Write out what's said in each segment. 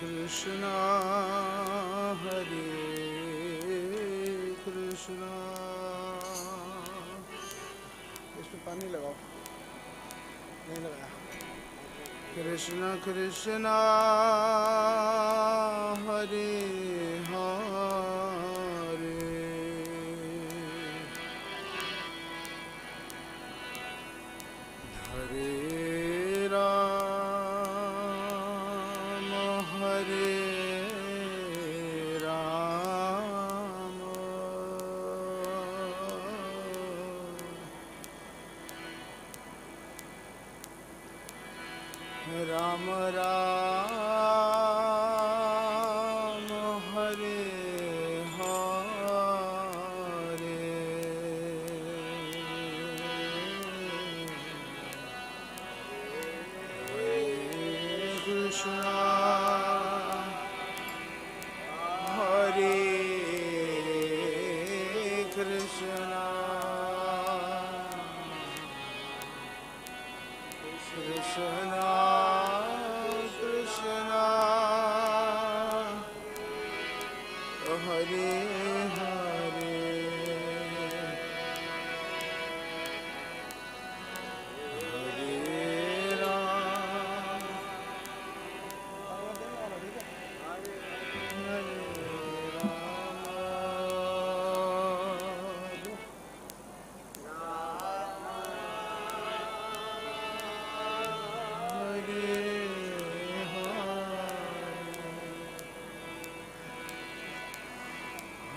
Krishna Hare Krishna इसमें पानी लगाओ नहीं लगाया Krishna Krishna Hare Hare Hare Ram Hare Ram Ram Ram Hare Hare Krishna Hare Krishna Krishna Krishna Hare Hare Hare Ram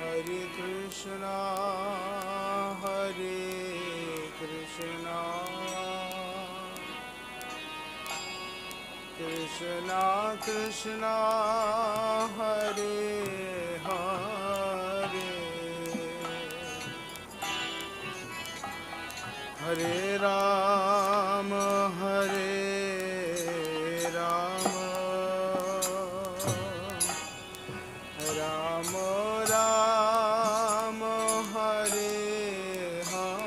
Hare Krishna Hare Krishna Krishna Krishna Hare Hare Hare Ram Hare Ram Ram Ram Hare Hare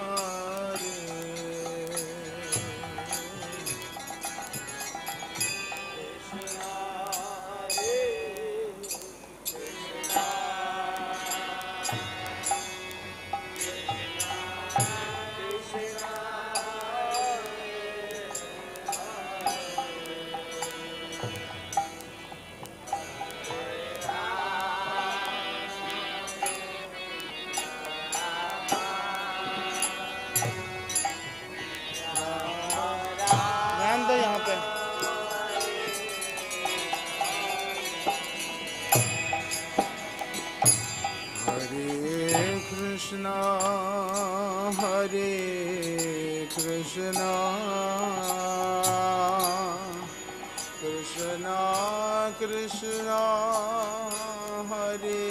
ध्यान दो यहाँ पे Hare Krishna Hare Krishna Krishna Krishna Hare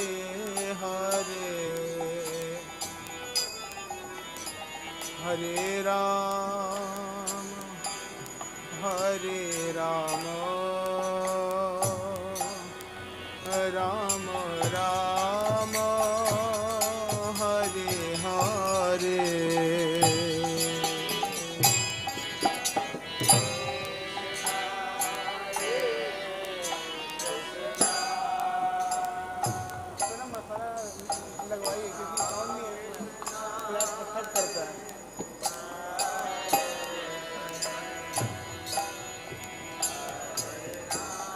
Hare Hare Ram Hare Ram Ram Ram Hare Hare मसाला लगवाइए क्योंकि sound नहीं है class खट करता है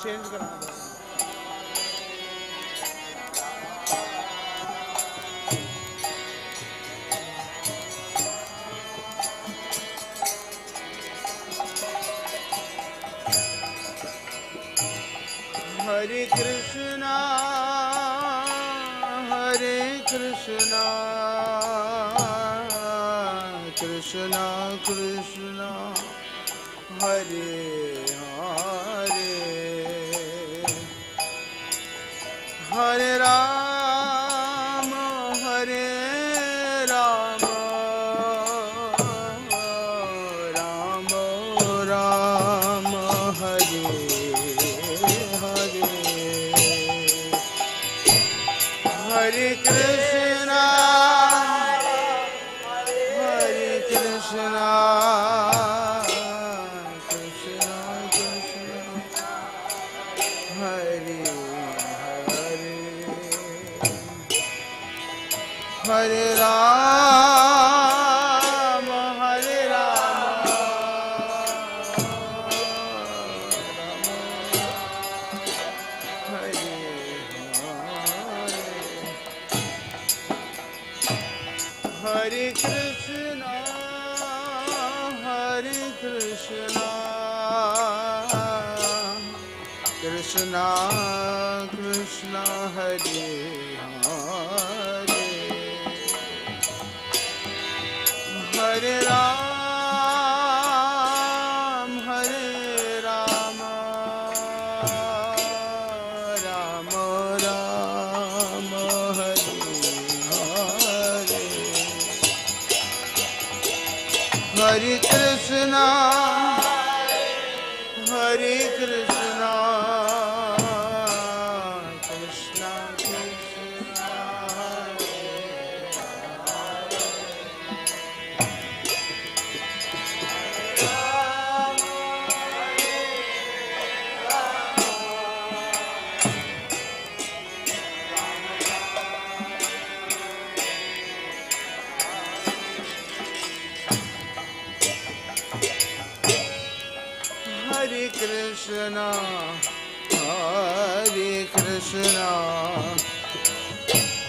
चेंज करना था Hare Krishna Hare Krishna Krishna Krishna Hare Hare Hare Ram Hare Ram Ram Ram Hare Hare Hare Krishna Hare Krishna Krishna Krishna Hare Hare Ram, Hare Ram, Hare Hare Krishna, Krishna Krishna Hare Hare, Hare Ram, Hare Ram, Ram Ram, Hare Hare, Hare Krishna, Hare Krishna, Krishna Krishna, Hare Krishna, Hare Krishna,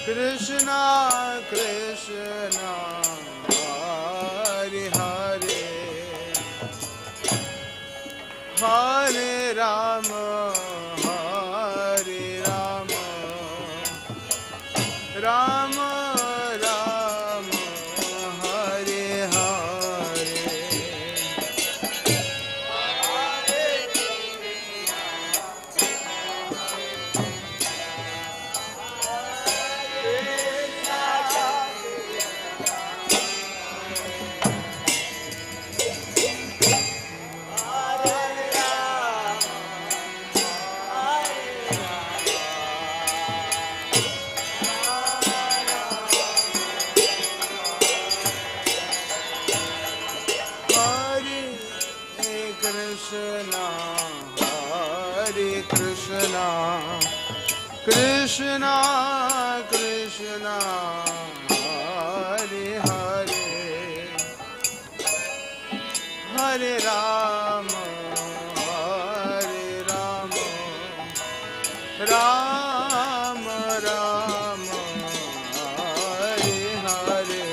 Krishna Krishna, Hare Hare, Hare Rama, Hare Rama, Rama Rama, Hare Hare, Krishna, Hare Krishna, Krishna Krishna, Hare Hare, Hare Rama, Hare Rama, Rama Rama, Hare Hare,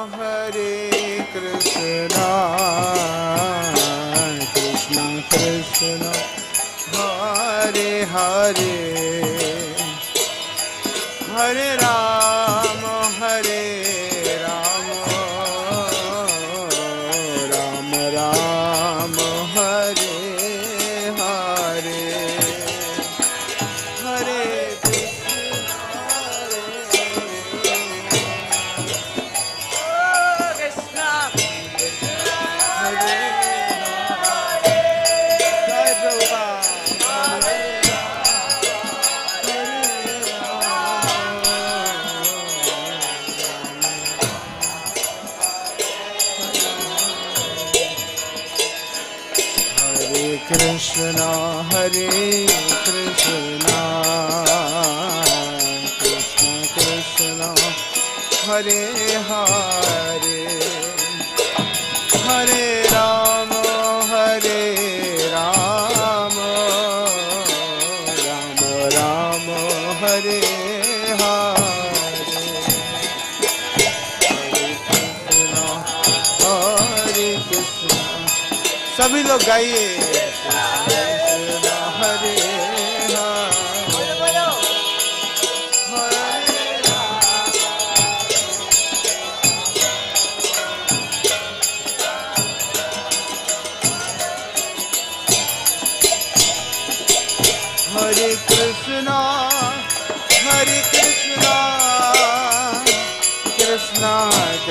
Hare Krishna, Krishna Krishna, Hare Hare, Hare Rama, Hare Rama, Rama Rama, Hare Hare, Hare Krishna, Hare Krishna, Krishna Krishna, Hare Hare, Hare Rama, Hare Rama, Rama Rama, Hare Hare, Hare Krishna, सभी लोग गाइए कृष्ण हरे Hare Krishna,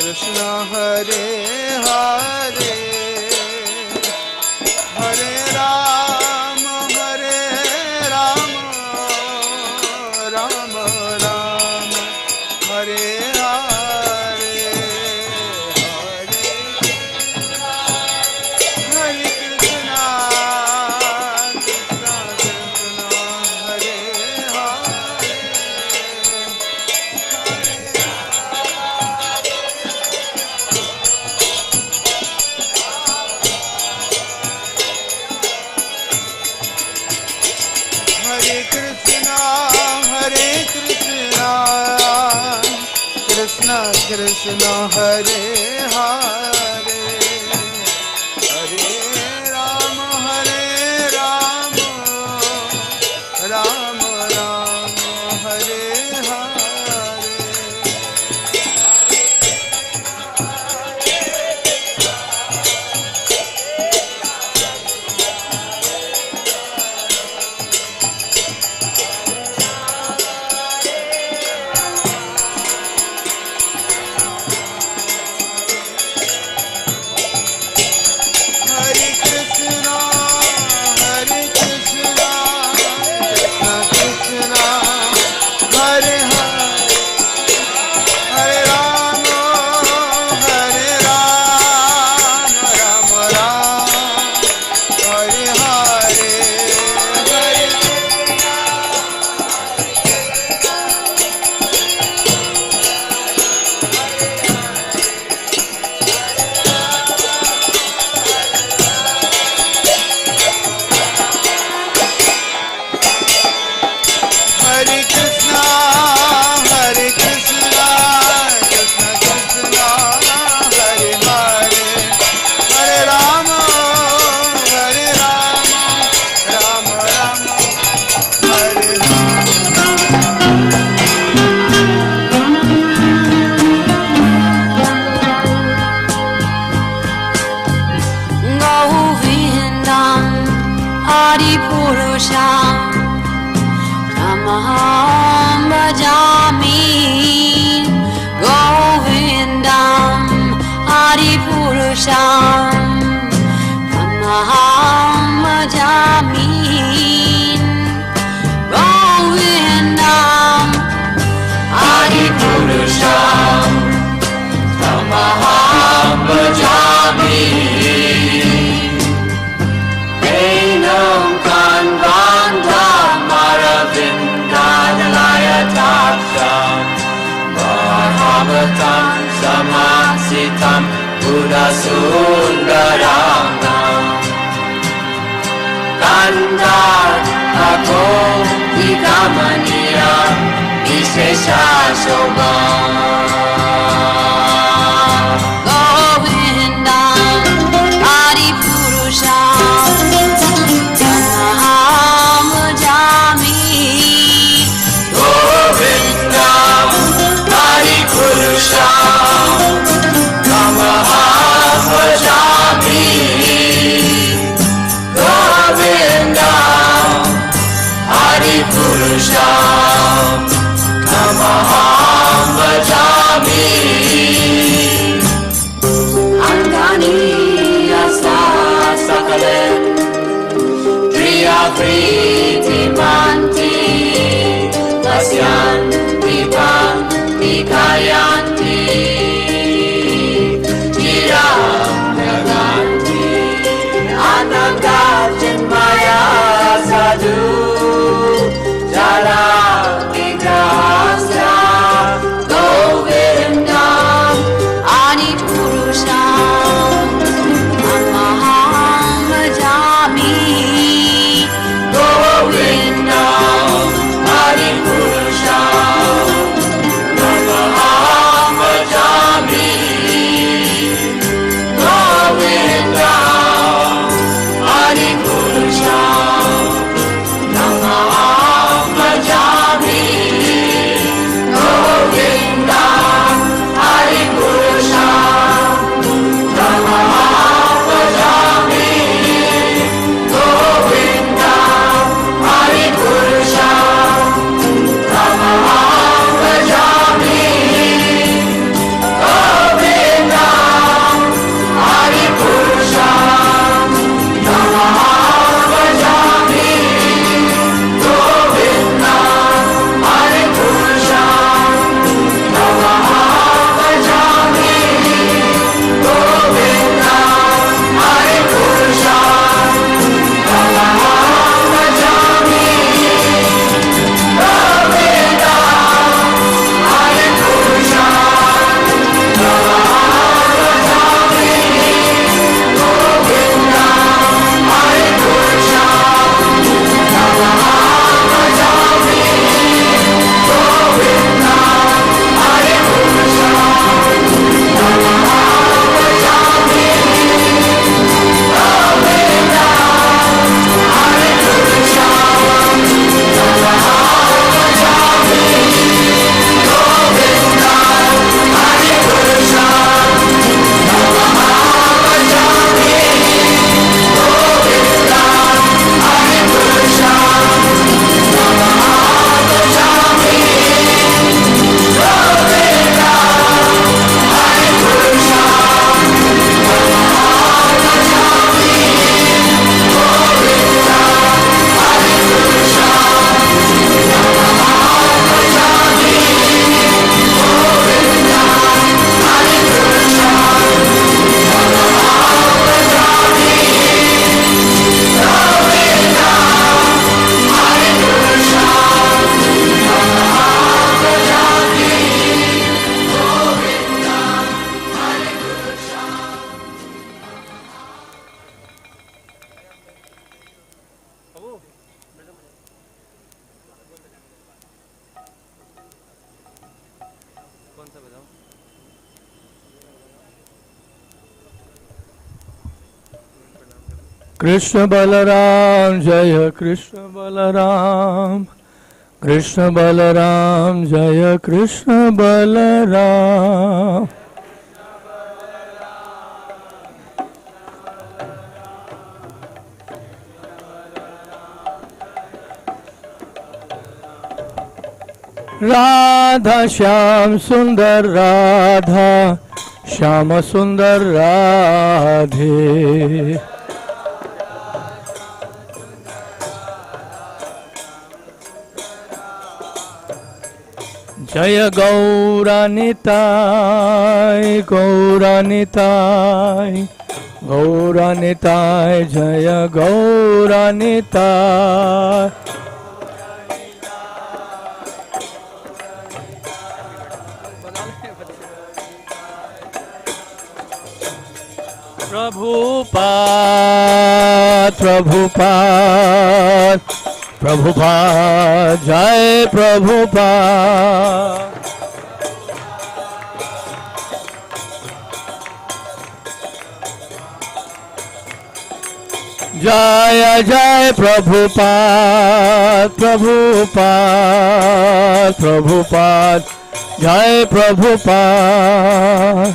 Krishna Hare Hare Hare Rama Hare Rama Rama Rama Hare Hare Hare Krishna Krishna Krishna Hare Hare Hare Krishna Krishna Krishna Hare Hare Hare Rama Rama Rama Hare Hare Hare Krishna Krishna Krishna Hare Hare Hare Rama Rama Rama Hare Hare Hare Hare Krishna Krishna Krishna Hare Hare Hare Rama Rama Rama Hare Govindam Adipurusham Tamaham Bhajami Govindam Adipurusham Tamaham Bhajami Govindam Adipurusham Tamaham Bhajami Enam Kanvandam Aravindanayataksham Bhagavatam Samasitam Buddhasundaramam Kandar Ako Vikamaniya Vishesha Shobham Govindam Adipurusham Tamaham Bhajami Govindam Adipurusham Tamaham Bhajami Govindam Adipurusham Tamaham Bhajami Angani Asa Sakale Priya Priti Manti Pasyanti Panti Kayanti Chiram Yaganti Anangajan Maya Sadhu Jala Vigrahasya Govindam Adipurusham Tamaham Bhajami Govindam Adipurusham Tamaham Krishna Balram जय कृष्ण बलराम, कृष्ण बलराम जय कृष्ण बलराम। राधा श्याम सुंदर राधा, श्याम सुंदर राधे। जय गौरानिताय गौरानिताय गौरानिताय, जय गौरानिताय। प्रभुपाद प्रभुपाद प्रभुपाद, जय प्रभुपाद। जय जय प्रभुपाद प्रभुपाद प्रभुपाद, जय प्रभुपाद।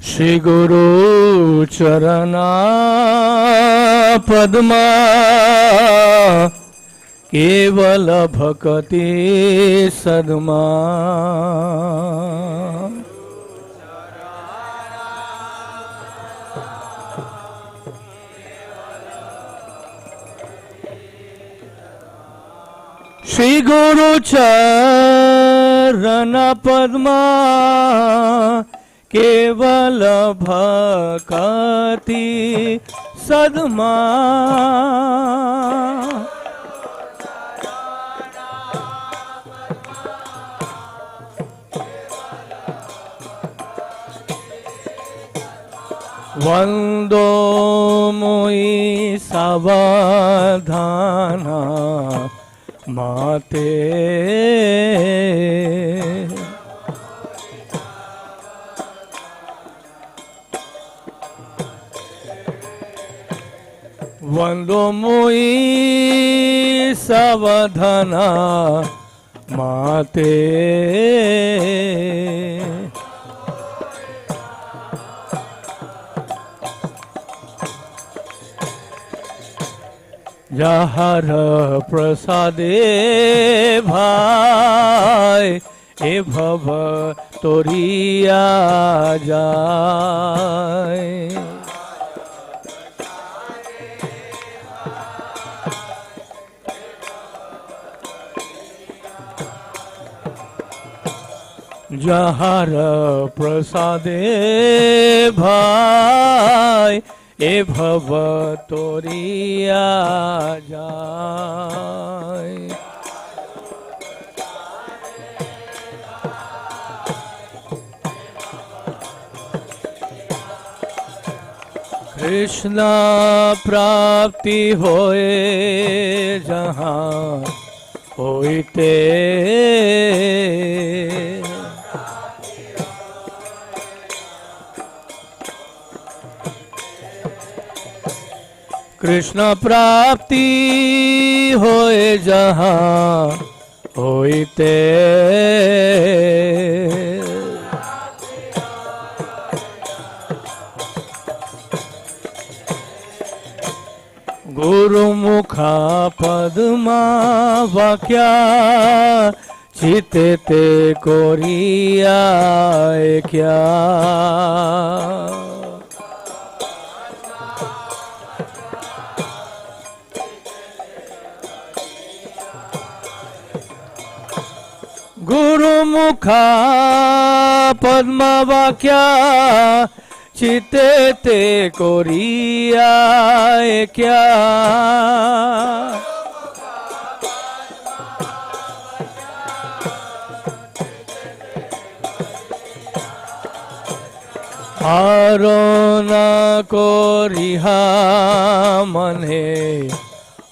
श्री गुरु चरणा पद्मा, केवल भक्ति सद्मा। श्री गुरु चरण पद्मा, केवल भक्ति सद्मा। वंदो मोई सावधाना माते, वंदो मोई सावधाना माते। যাহার প্রসাদে ভাই এ ভব তরিয়া যায়। যাহার প্রসাদে ভাই এ ভব তরিয়া যায়। কৃষ্ণ প্রাপ্তি হয়ে যাহা হইতে, কৃষ্ণ প্রাপ্তি হয়ে যাহা হইতে, গুরুমুখা পদ্মা বাক্যা চিতেতে করিয়া ক্যা। গুরুমুখা পদ্মা বাক্যা চিতেতে করিয়া ক্যা। আরনা করিহা মনে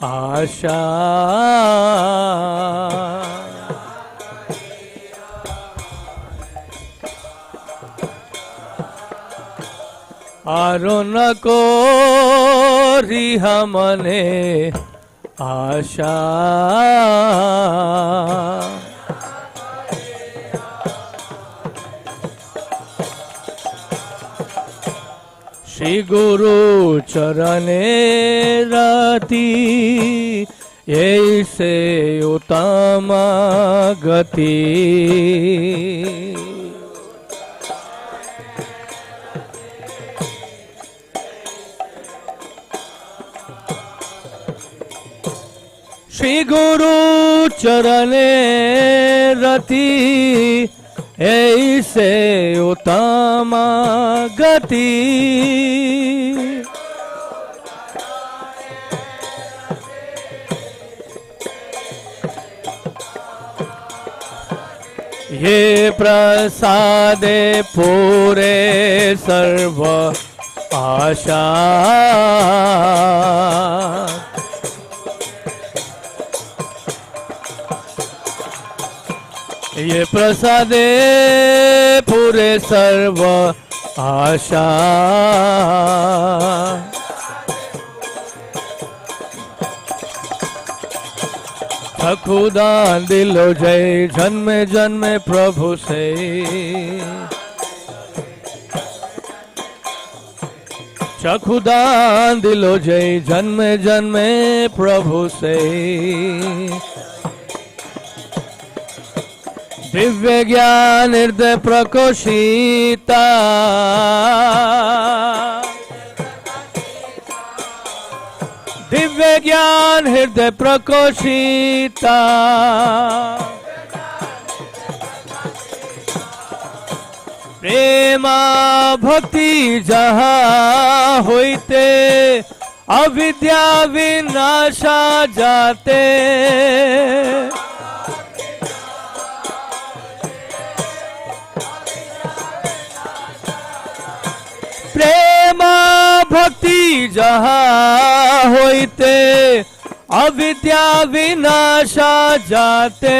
আশা, आरो नको रिहा मने आशा श्री गुरु चरणे रति ऐसे उत्तम गति श्री गुरु चरणे रति ऐसे उत्तम गति ये प्रसादे पूरे सर्व आशा ये प्रसादे पूरे सर्व आशा खुदा दिलो जय जन्मे जन्मे प्रभु से चखुदान दिलो जय जन्मे जन्मे प्रभु से दिव्य ज्ञान हृदय प्रकोशिता दिव्य ज्ञान हृदय प्रकोशिता प्रेमा भक्ति जहाँ होते अविद्या विनाशा जाते प्रेमा भक्ति जहाँ होते अविद्या विनाशा जाते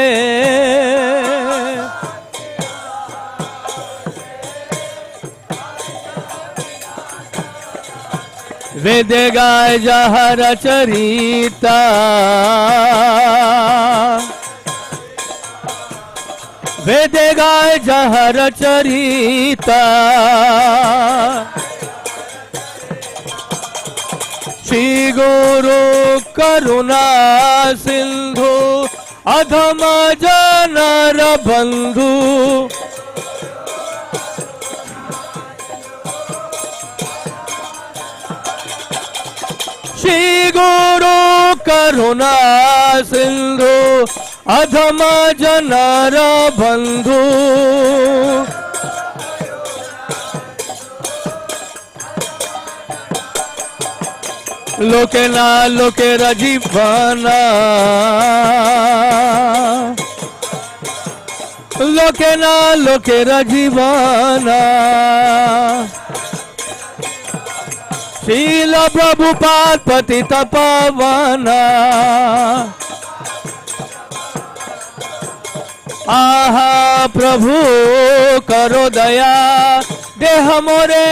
वेद गाय जहाँ रचरिता वेद गाय जहाँ रचरिता श्री गुरु करुणा सिंधु अधम जनर बंधु श्री गुरु करुणा सिंधु अधम जनर बंधु लोके ना लोके रजीवना लोके ना लोके रजीवना शील प्रभुपाद पतित पावना आहा प्रभु करो दया देह मोरे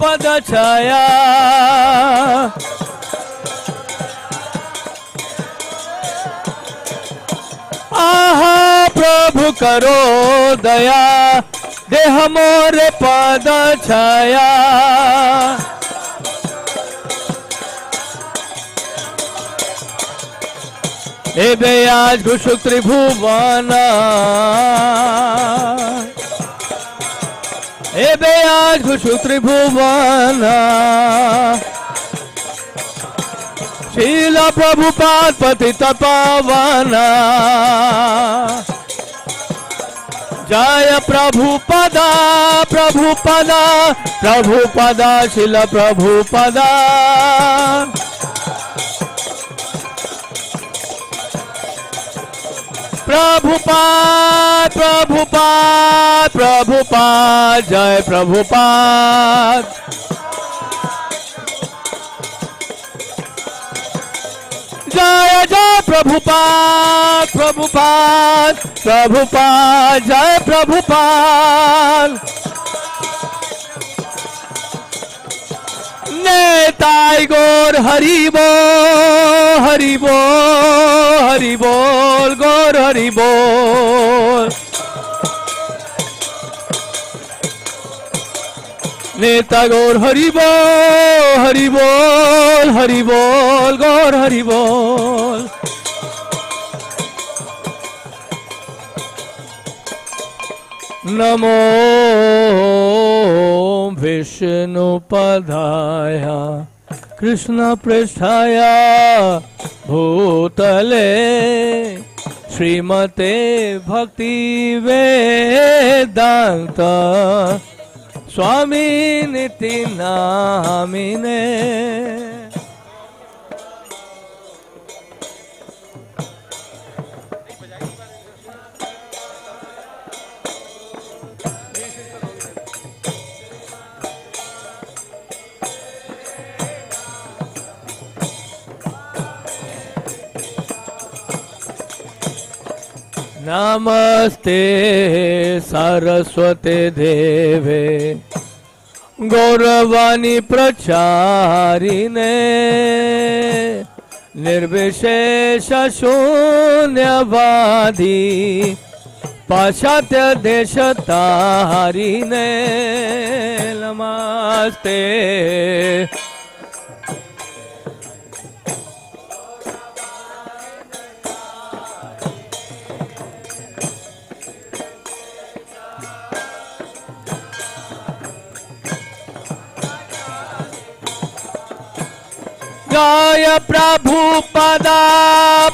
पद छाया आहा प्रभु करो दया देह मोरे पद छाया एबे आज घुषु त्रिभुवन एबे आज घुषु त्रिभुवन शील प्रभुपाद पतित पावन जय प्रभुपदा प्रभुपदा प्रभुपदा शील प्रभुपदा प्रभुपाद प्रभुपाद प्रभुपाद जय प्रभुपाद जय जय प्रभुपाद प्रभुपाद प्रभुपाद जय प्रभुपाद निताई गौर हरि बोल गौर हरि बोल। नेता गौर हरि बोल गौर हरि बोल। नमो विष्णुपदाय कृष्ण पृष्ठाय भूतले श्रीमते भक्ति वेदांत स्वामी निति नामिने। नमस्ते सरस्वते देवे गौरवाणी प्रचारिणे निर्विशेष शून्यवादी पाश्चात्य देश तारिणे। नमस्ते जय प्रभुपदा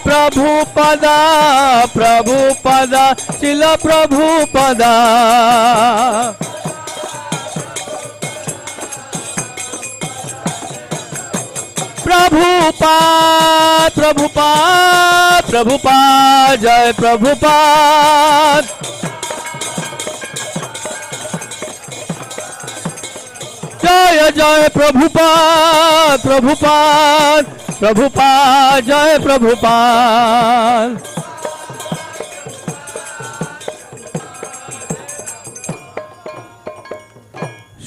प्रभुपदा प्रभुपदा शिल प्रभुपदा। प्रभुपाद प्रभुपाद प्रभुपाद जय प्रभुपाद। जय जय प्रभुपाद प्रभुपाद प्रभुपाद जय प्रभुपाद।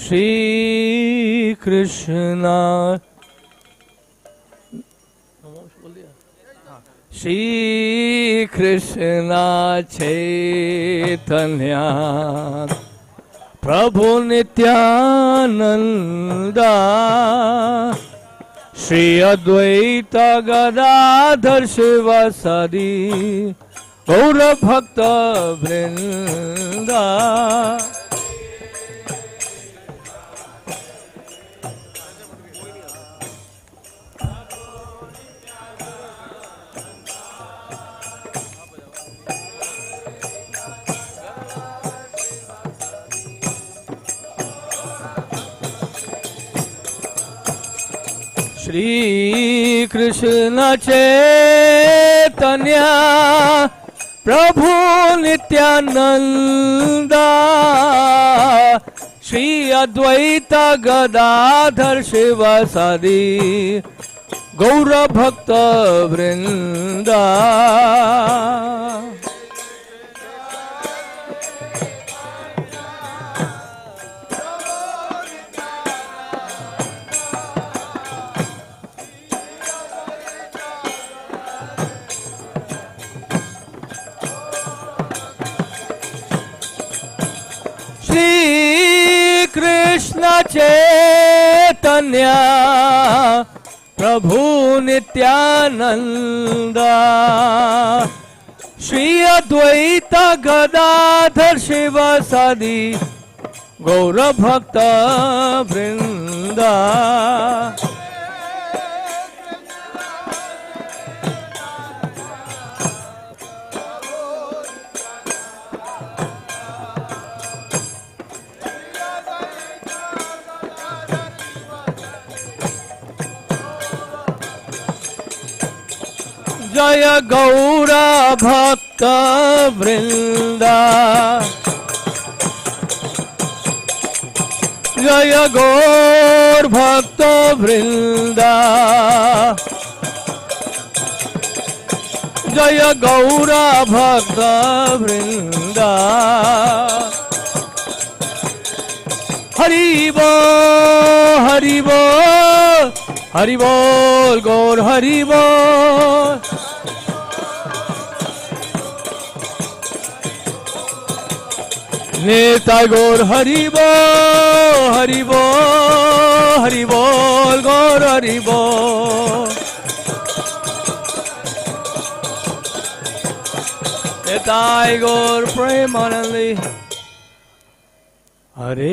श्री कृष्ण श्री कृष्ण चैतन्य प्रभु नित्यानंदा श्री अद्वैत गदाधर शिवासादि गौर भक्त वृंदा। श्री कृष्ण चैतन्य प्रभु नित्यानंदा श्री अद्वैत गदाधर शिवासादि गौर भक्त वृंदा। श्री कृष्ण चैतन्य प्रभु नित्यानंदा श्री अद्वैत गदाधर शिवासादि गौर भक्त वृंदा। जय गौर भक्त वृंदा जय गौर भक्त वृंदा जय गौर भक्त वृंदा। हरि बोल Hari Bol, Gaur Hari Bol. Nitai Gaur Hari Bol, Hari Bol, Hari Bol, Gaur Hari Bol. Nitai Gaur Premanandi. Hare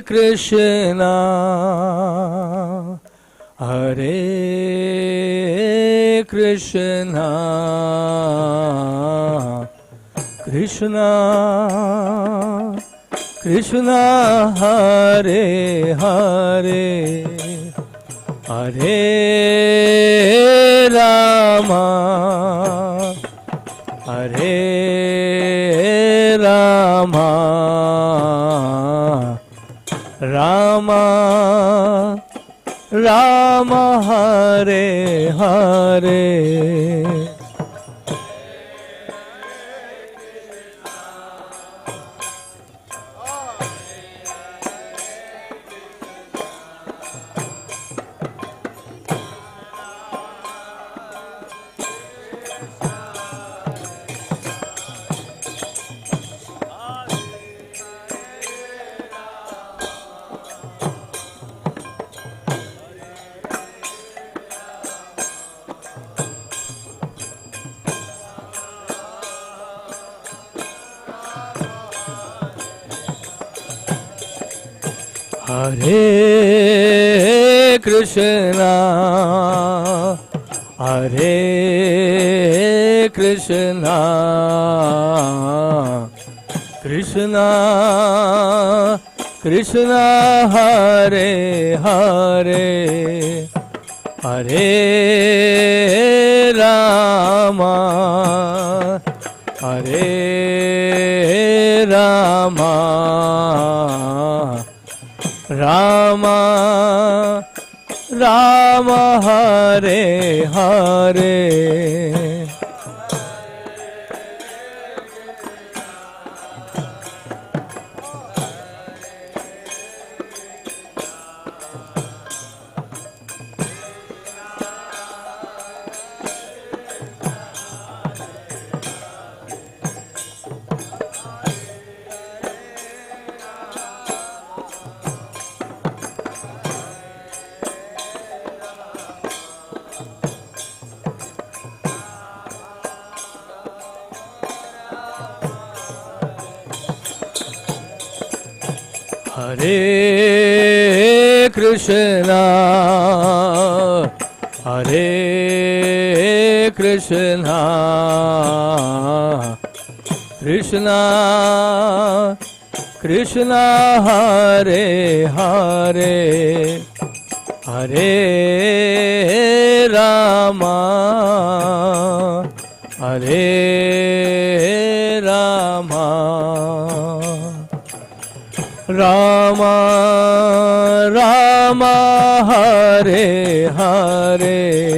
Krishna, Hare Krishna, Krishna Krishna Hare Hare, Hare Rama, Hare Rama, Rama Rama Hare Hare. Hare Krishna, Hare Krishna, Krishna Krishna Hare Hare, Hare Rama, Hare Rama, Rama Rama Hare Hare. Hare Krishna, Hare Krishna, Krishna Krishna Hare Hare, Hare Rama, Hare Rama, Rama Rama Hare Hare.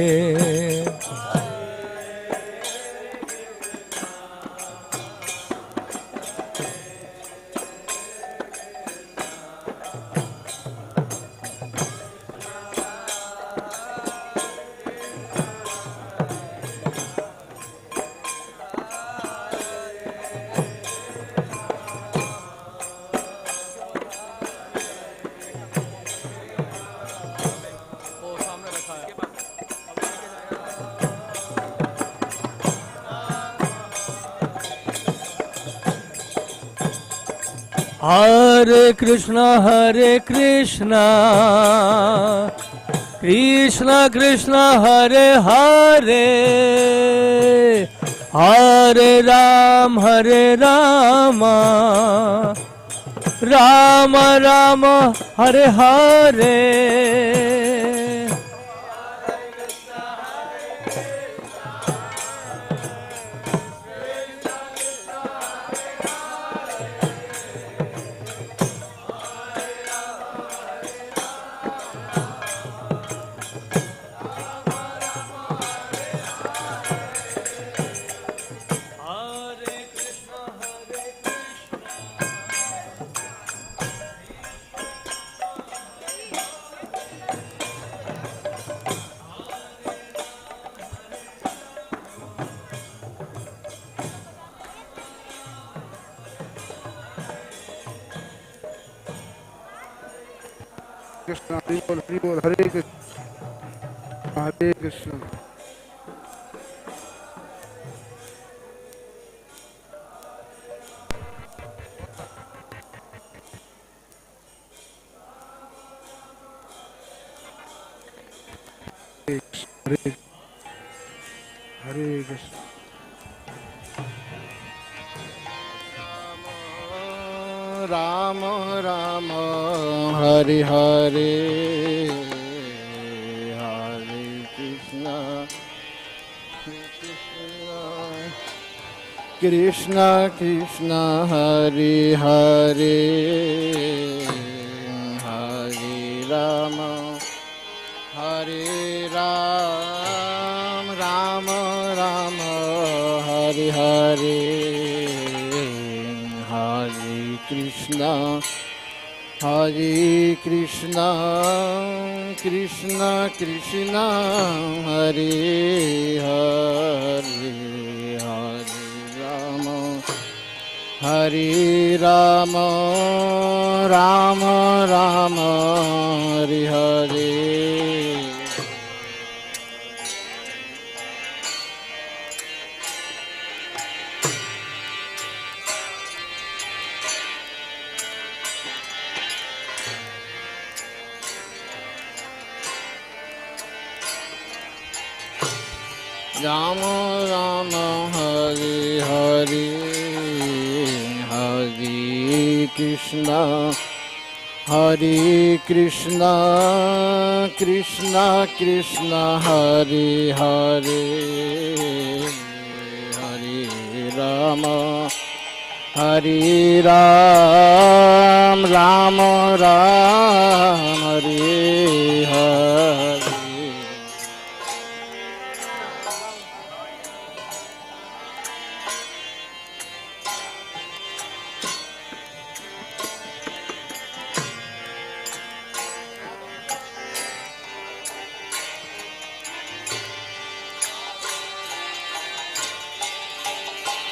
Hare Krishna, Hare Krishna, Krishna Krishna, Hare Hare, Hare Ram, Hare Rama, Rama Rama, Hare Hare. Krishna Hari बोल हरे कृष्ण हरे Krishna Hare Hare Krishna Ram Ram Hare Hare Hare Krishna Krishna Krishna Hare Hare Hare Ram Ram Ram Hare Hare Hare Krishna Krishna Krishna Hare Hare Hare Ram Ram Ram Hare Hare Ram Ram Hare Hare Hare Krishna Krishna Krishna Hare Hare Hare Ram Ram Ram Hare Hare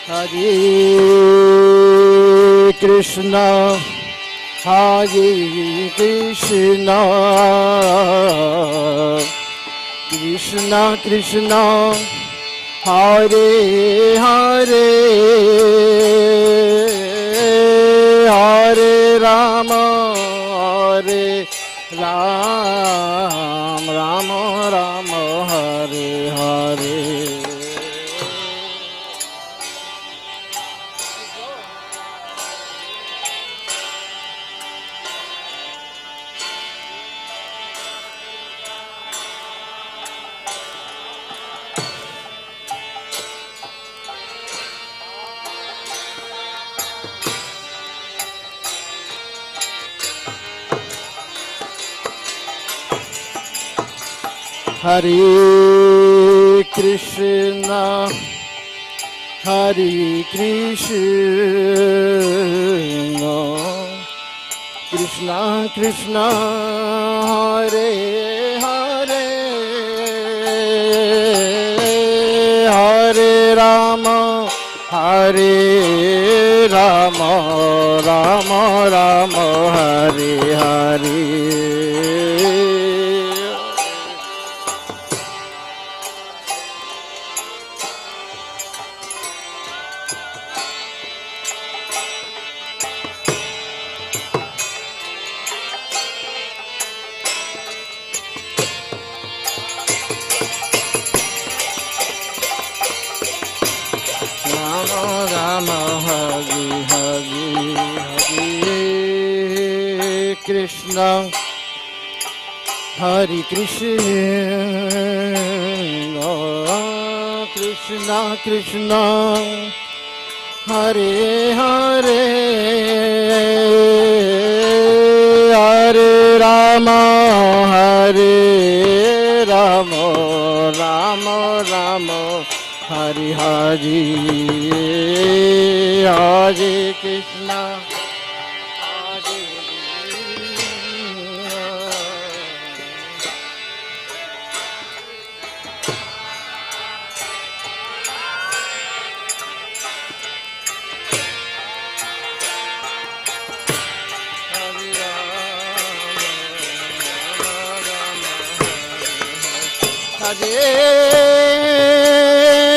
Hare Krishna Krishna Krishna Hare Hare Hare Ram Ram Ram Hare Hare Hare Krishna Krishna Krishna Hare Hare Hare Ram Ram Ram Hare Hare Ram Hare Hare Hare Krishna Krishna Krishna Hare Hare Hare Ram Ram Ram Hare Hare Hare Krishna Hare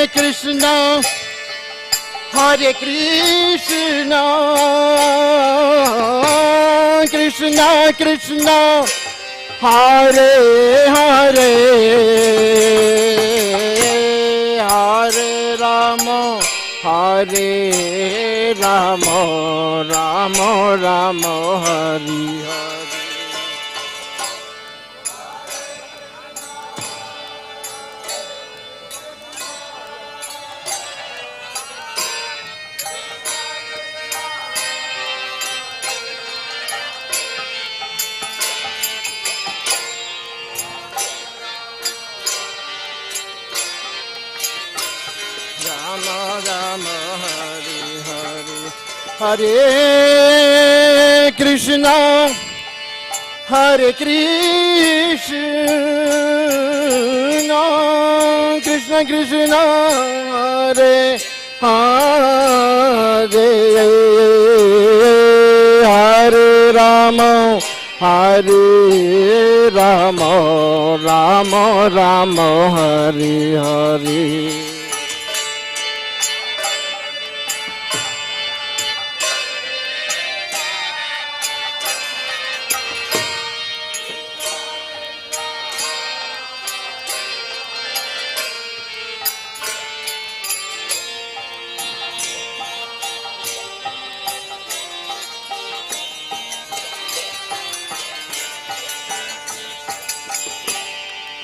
Krishna, Hare Krishna, Krishna Krishna, Hare Hare, Hare Rama, Hare Rama, Rama Rama, Hare Hare. Rama Rama, Hare Hare, Hare Krishna, Hare Krishna, Krishna Krishna, Hare Hare, Hare Rama, Hare Rama, Rama Rama, Hare Hare.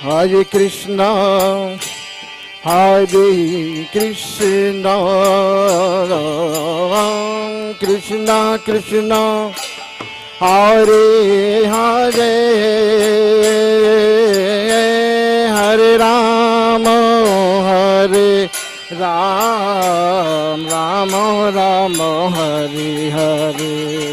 Hare Krishna, Hare Krishna, Krishna Krishna, Hare Hare, Hare Rama, Hare Ram, Rama Rama, Hare Hare.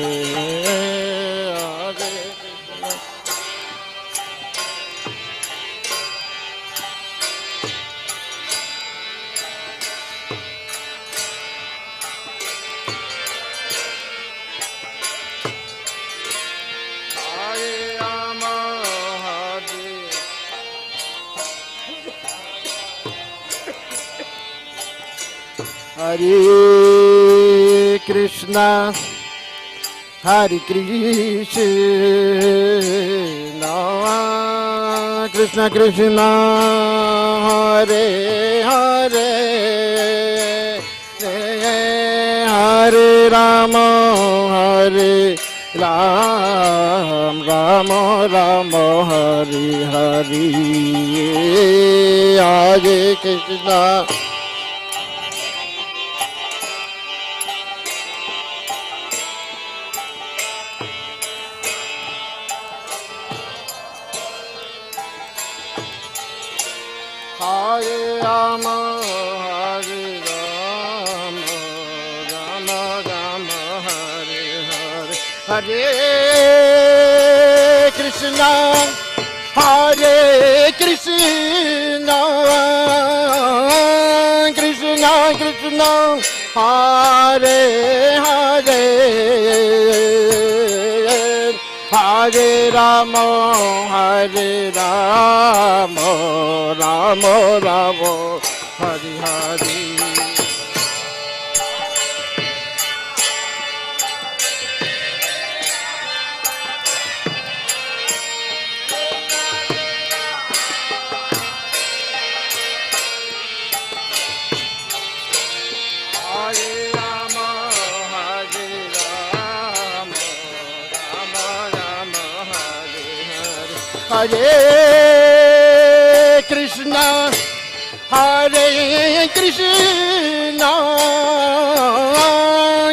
Hare Krishna, Hare Krishna, Krishna Krishna, Hare Hare, Hare Rama, Hare Ram, Rama Rama, Hare Hare, Hare Krishna. Hare Rama, Hare Rama, Rama Rama, Hare Hare, Hare Krishna, Hare Krishna, Krishna Krishna, Hare Hare, Hare Rama, Hare Rama, Rama Rama, Hare Hare. Hare Krishna, Hare Krishna,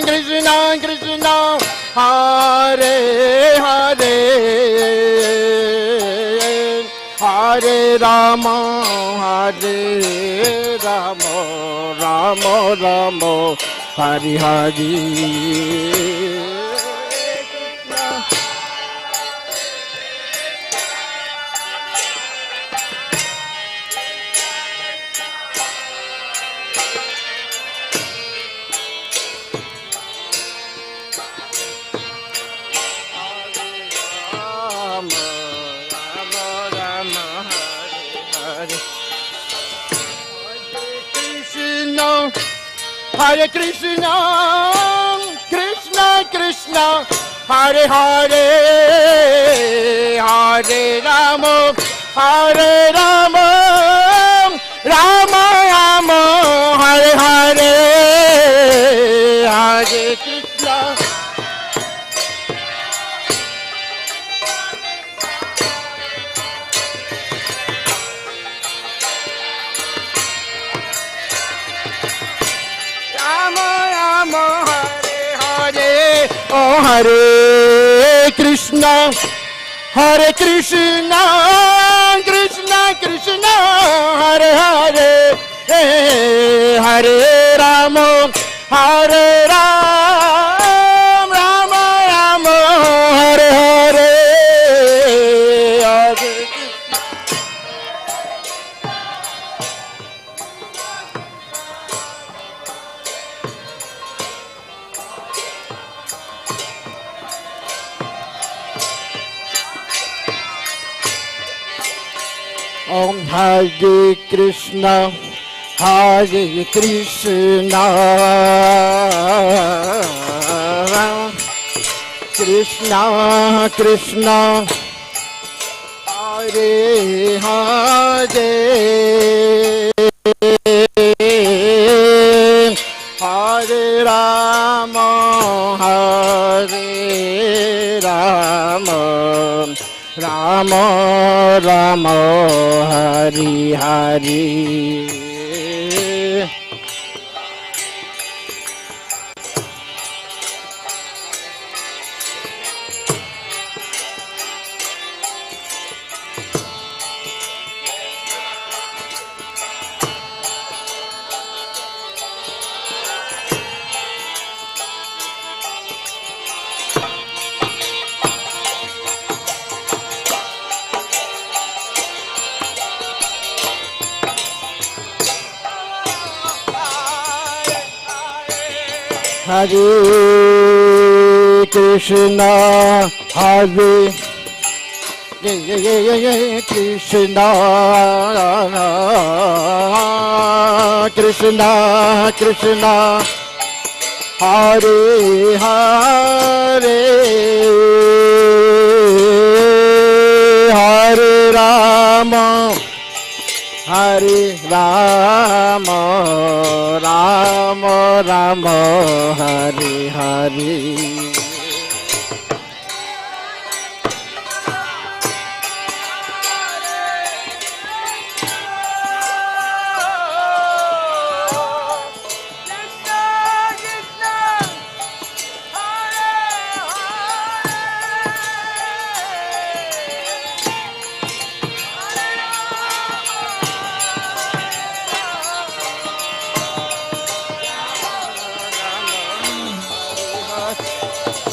Krishna Krishna, Hare Hare, Hare Rama, Hare Rama, Rama Rama, Hare Hare. Hare Krishna, Krishna Krishna, Hare Hare, Hare Rama, Hare Rama, Rama Rama, Hare Hare, Hare Krishna. Oh Hare Krishna, Hare Krishna, Krishna Krishna, Hare Hare, Hare Rama, Hare Ram, Rama Rama, Hare Hare, Hare Om Hare Krishna, Hare Krishna, Krishna Krishna, Hare Hare, Hare Rama, Hare Rama, Rama Rama, Hari Hari. Hare Krishna, Hare Krishna, Krishna Krishna, Hare Hare, Hare Rama, Hare Rama, Rama Rama, Hare Hare.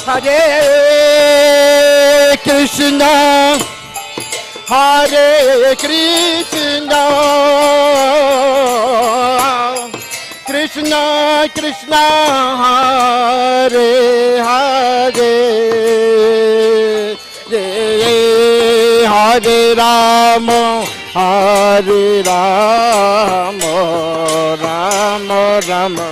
Hare Krishna, Hare Krishna, Krishna Krishna, Hare Hare, Hare Rama, Hare Rama, Rama Rama.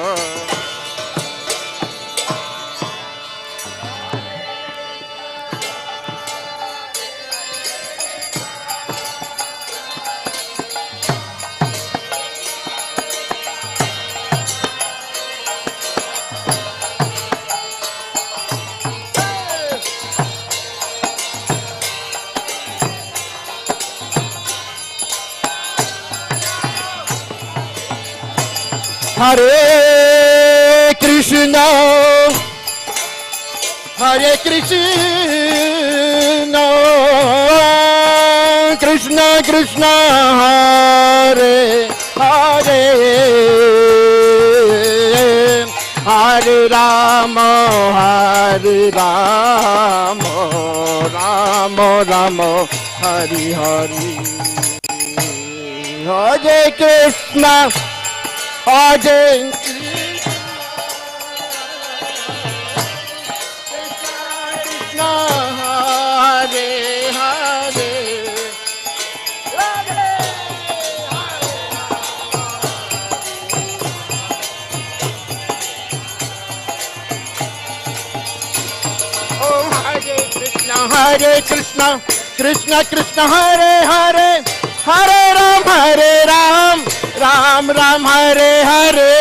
Hare Krishna, Hare Krishna, Krishna Krishna, Hare Hare, Hare Rama, Hare Rama, Rama Rama, Hare Hare, Hare Krishna, Hare Krishna, Hare Hare, हरे कृष्ण कृष्ण कृष्ण हरे हरे हरे राम राम राम हरे हरे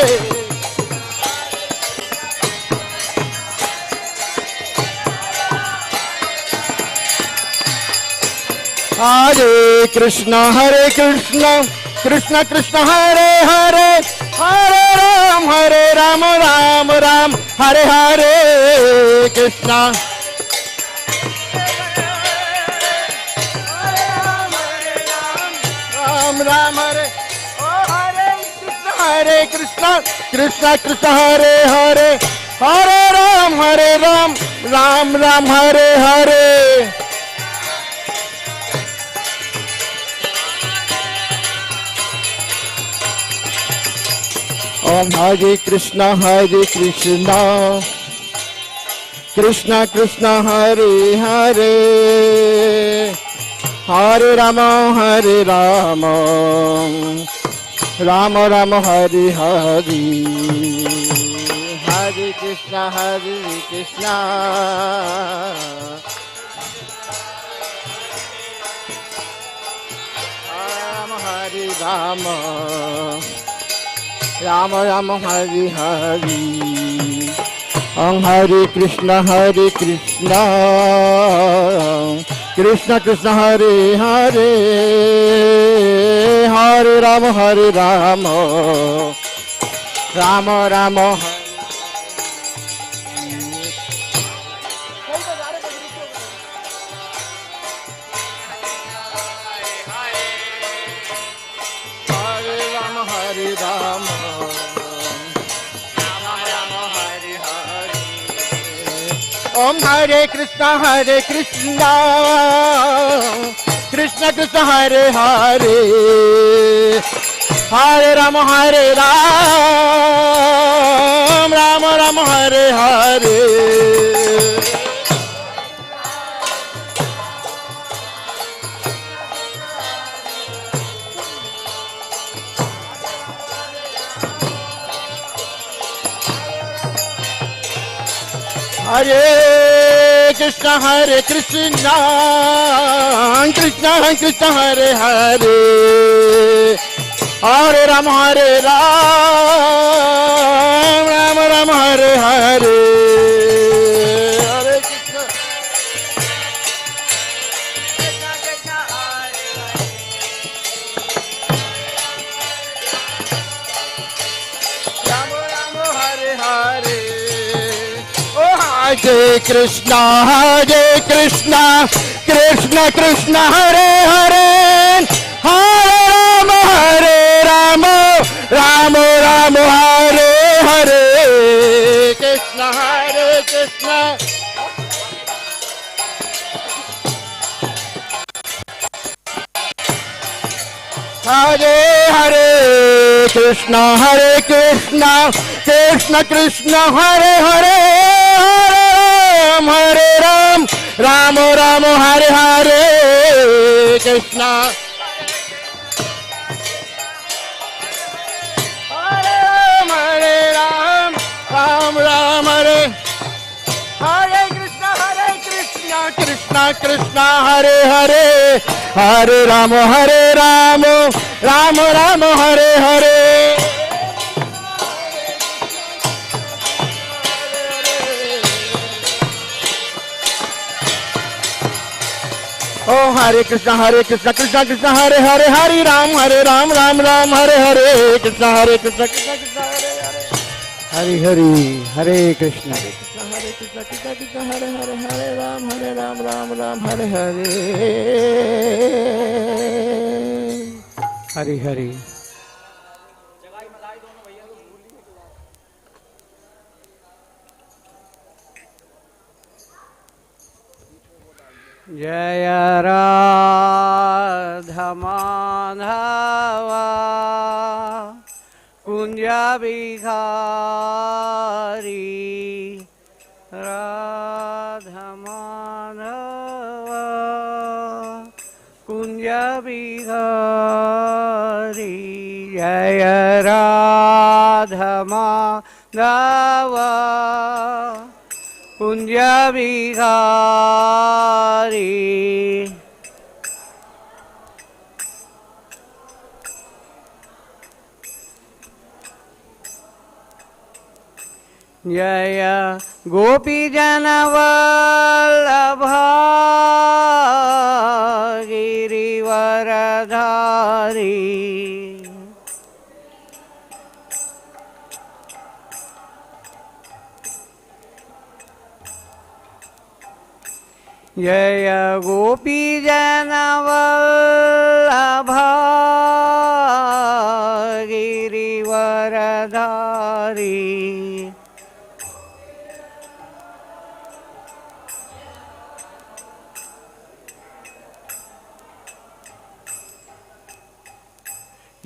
हरे कृष्ण कृष्ण कृष्ण हरे हरे हरे राम राम राम हरे हरे कृष्ण राम राम हरे हरे कृष्ण कृष्ण कृष्ण हरे हरे हरे राम राम राम हरे हरे ओम हरे कृष्ण कृष्ण कृष्ण हरे हरे हरे राम राम राम हरे हरे हरे कृष्ण राम राम राम हरे हरे ओम हरे कृष्ण कृष्ण कृष्ण हरे हरे हरे राम राम राम हरे राम ओम हरे कृष्ण कृष्ण कृष्ण हरे हरे हरे राम राम राम हरे हरे हरे कृष्ण कृष्ण कृष्ण हरे हरे हरे राम राम राम हरे हरे हरे कृष्ण राम राम हरे हरे हरे कृष्ण कृष्ण कृष्ण हरे हरे हरे राम राम राम हरे हरे कृष्ण हरे हरे कृष्ण कृष्ण कृष्ण हरे हरे हरे राम राम हरे हरे कृष्ण हरे राम राम हरे हरे कृष्ण कृष्ण कृष्ण हरे हरे हरे राम राम राम हरे हरे ओ हरे कृष्ण कृष्ण कृष्ण हरे हरे हरे राम राम राम हरे हरे कृष्ण कृष्ण कृष्ण हरे हरे हरे कृष्ण कृष्ण कृष्ण हरे हरे राम राम राम हरे हरे हरे हरे जय राधा माधव कुंज बिहारी राधा माधव कुंज बिहारी जय राधा माधव कुंज Bihari. Jaya Gopi Jana Vallabha Girivaradhari. Jaya Gopi Jana Vallabha Girivaradhari.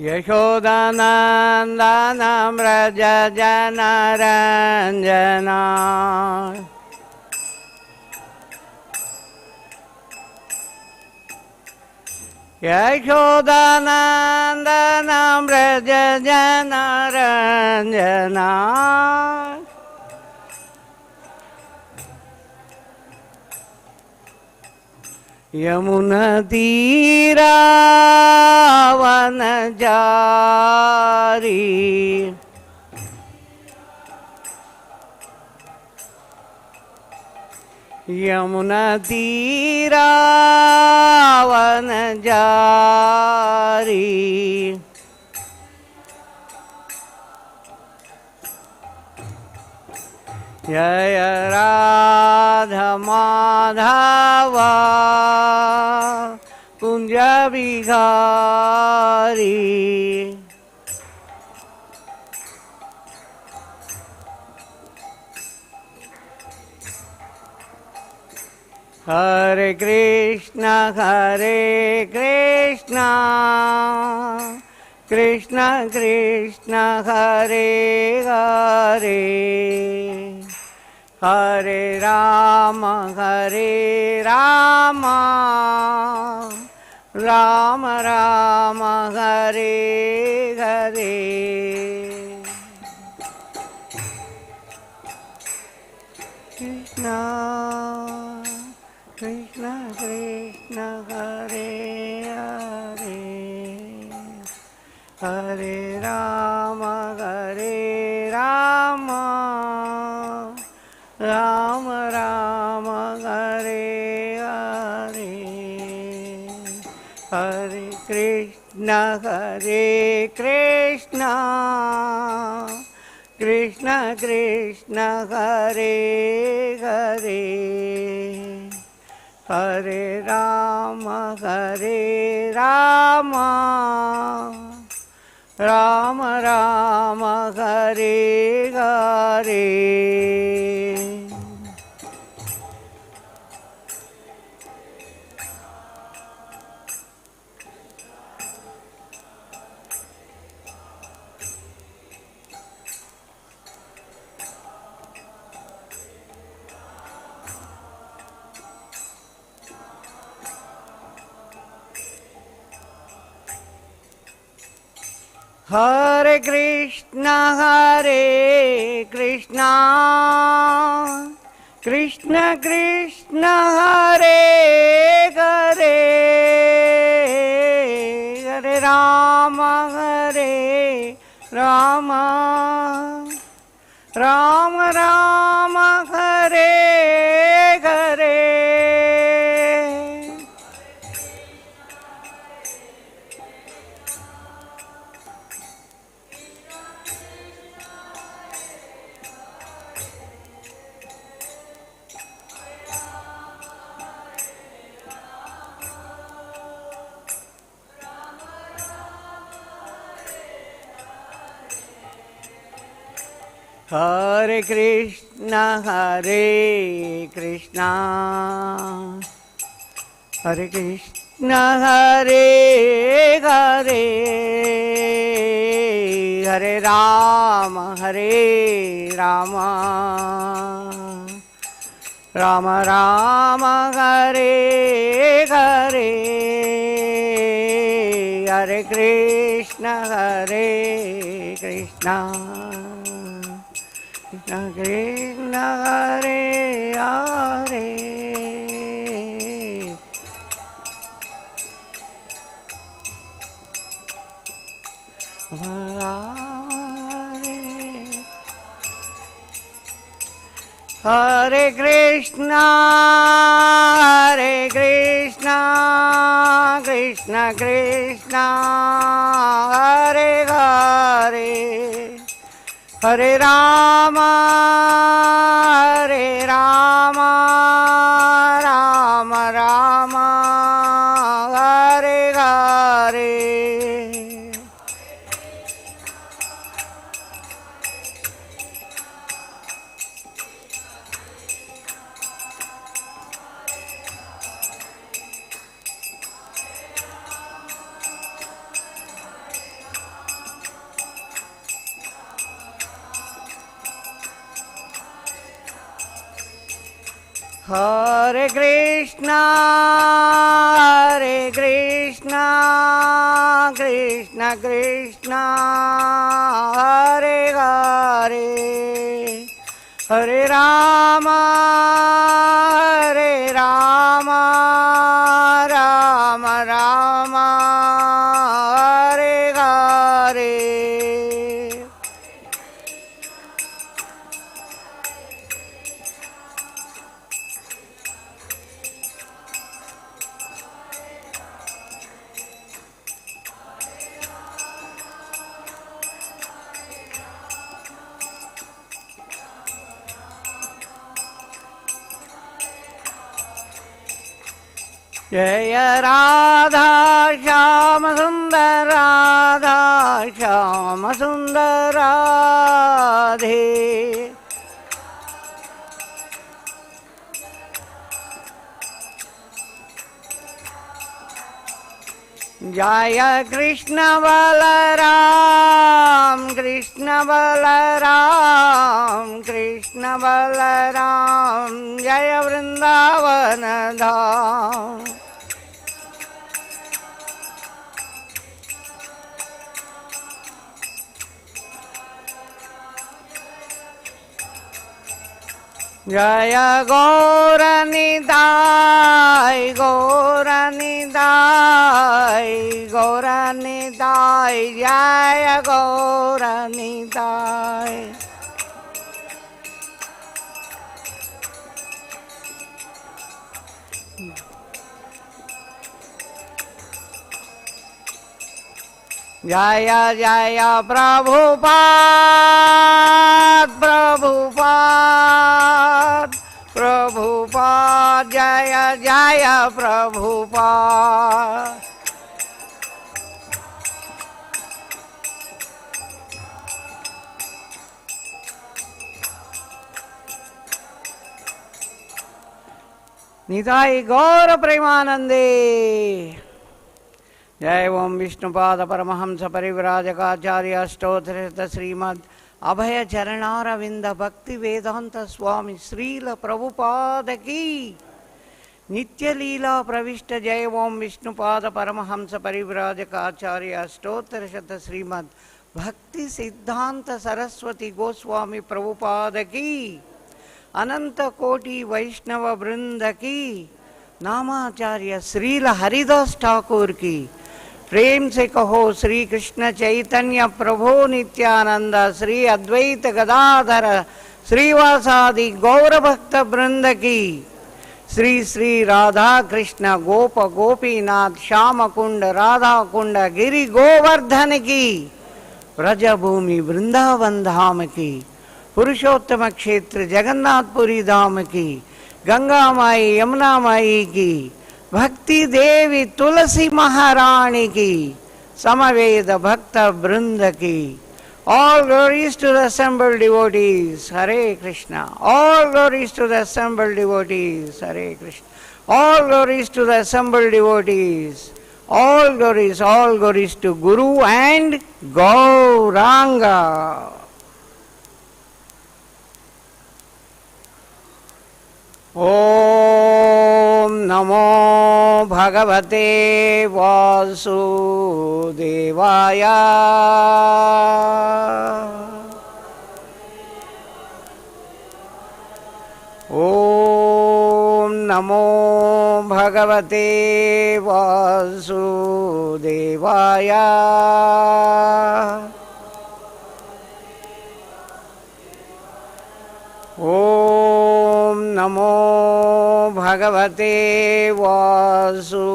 Yashodanandanam Raja Janaranjana. Yashodanandanam Raja Janaranjana. Yamuna Tira Vanajari. Yamuna Tira Vanajari. Jaya Radha Madhava Kunja Bihari. Hare Krishna, Hare Krishna, Krishna Krishna, Hare Hare, Hare Rama, Hare Rama, Rama Rama, Hare Hare. Krishna Krishna Krishna, Hare Hare, Hare Rama, Hare Rama, Rama Rama, Hare Hare. Hare Krishna, Hare Krishna, Krishna Krishna, Hare Hare, Hare Rama, Hare Rama, Rama Rama, Hare Hare. Hare Krishna, Hare Krishna, Krishna Krishna, Hare Hare, Hare Rama, Hare Rama, Rama Rama, Hare Hare. Hare Krishna, Hare Krishna, Hare Krishna, Hare Hare, Hare Rama, Hare Rama, Rama Rama, Hare Hare, Hare Krishna, Hare Krishna, Krishna Hare Hare Hare Krishna Krishna Krishna Hare Hare Hare Ram Ram Ram Hare Hare Hare Krishna Krishna Krishna Hare Hare Hare Ram Ram Ram Hare Hare जय राधा श्याम सुंदर राधा श्याम सुंदर राधे जय कृष्ण बलराम कृष्ण बलराम कृष्ण बलराम जय वृंदावन धाम जय गौरनिताय गौरनिताय गौरनिताय जय गौरनिताय जय जय प्रभुपाद प्रभुपाद प्रभुपाद जय जय प्रभुपाद निताई गौर प्रेमानंदे जय ओम विष्णुपाद परमहंस परिव्राजकाचार्य अष्टोत्तर श्रीमद् अभय चरणारविंद भक्ति वेदांत स्वामी श्रील प्रभुपाद की नित्य लीला प्रविष्ट जय ओम विष्णुपाद परमहंस परिव्राजकाचार्य अष्टोत्तर शत श्रीमद् भक्ति सिद्धांत सरस्वती गोस्वामी प्रभुपाद की अनंत कोटि वैष्णव वृंद की नामाचार्य श्रील हरिदास ठाकुर की प्रेम से कहो श्री कृष्ण चैतन्य प्रभु नित्यानंद श्री अद्वैत गदाधर श्रीवासादि गौर भक्त वृंद की श्री श्री राधा कृष्ण गोप गोपीनाथ श्याम कुंड राधा कुंड गिरि गोवर्धन की ब्रजभूमि वृंदावन धाम की पुरुषोत्तम क्षेत्र जगन्नाथपुरी धाम की गंगा माई यमुना माई की भक्ति देवी तुलसी महारानी की समवेद भक्त वृंद की all glories to the assembled devotees Hare Krishna all glories to the assembled devotees Hare Krishna all glories to the assembled devotees all glories to Guru and Gauranga. ओम नमो भगवते वासुदेवाय ॐ नमो भगवते वासुदेवाय। ॐ नमो भगवते वासुदेवाय।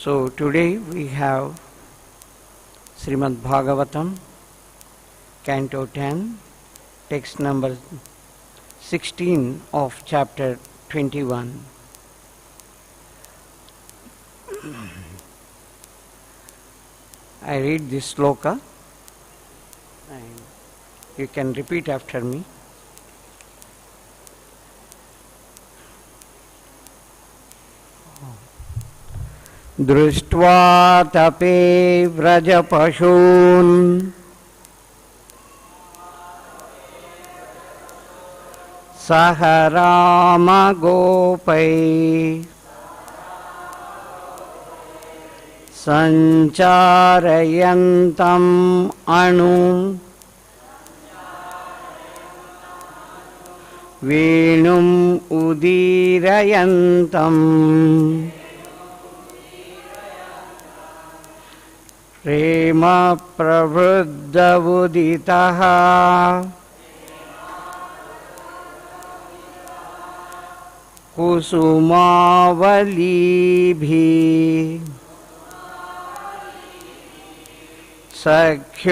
So today we have Srimad Bhagavatam, Canto 10, text number 16 of chapter 21. I read this sloka and you can repeat after me. दृष्ट्वा तपे व्रजपशून् सह रामगोपै सञ्चारयन्तम् अणु वेणुम् उदीरयन्तम् प्रेम प्रवृद्धवुदितः कुसुमावलीभिः सख्युर्व्यधात्स्व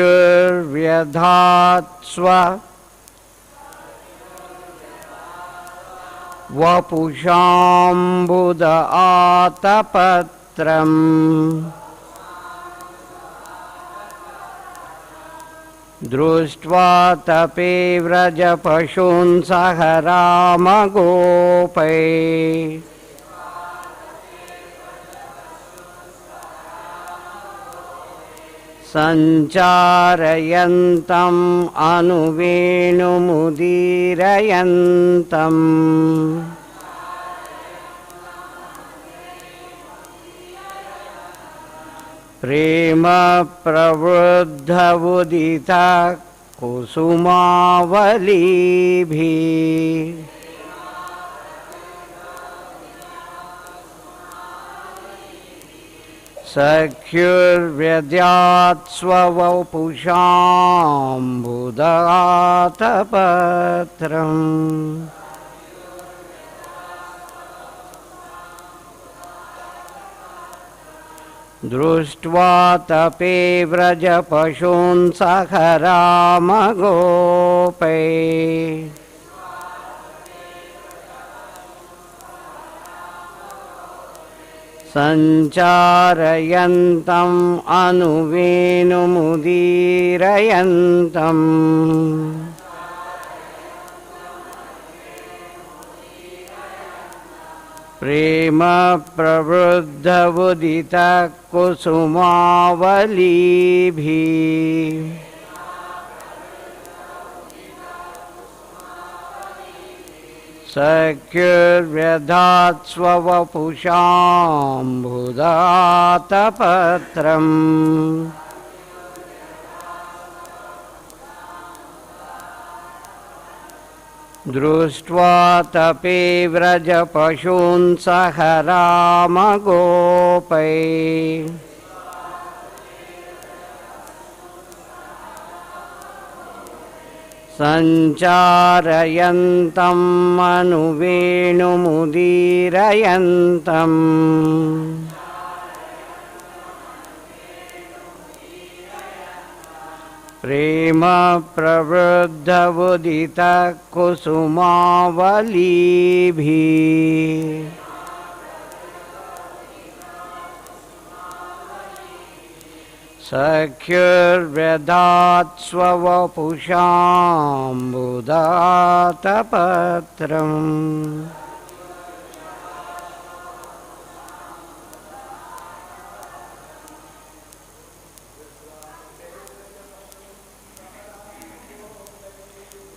वपुषाम्बुद आतपत्रम् दृष्ट्वा तपे व्रजपशून् सह रामगोपै सञ्चारयन्तम् अनुवेणुमुदीरयन्तम् प्रेम प्रवृद्धवुदित कुसुमावलीभिः सख्युर्व्यद्यात् स्ववपुषाम्बुदातपत्रम् दृष्ट्वा तपे व्रजपशून् सह रामगोपै सञ्चारयन्तम् अनुवेणुमुदीरयन्तम् प्रेम प्रवृद्धवुदित कुसुमावलीभिः सख्युर्व्यधात् स्ववपुषाम्बुदातपत्रम् दृष्ट्वा तपे व्रजपशून् सह रामगोपै सञ्चारयन्तम् अनुवेणुमुदीरयन्तम् प्रेम प्रवृद्धवुदित कुसुमावलीभिः सख्युर्व्यधात् स्ववपुषाम्बुदातपत्रम्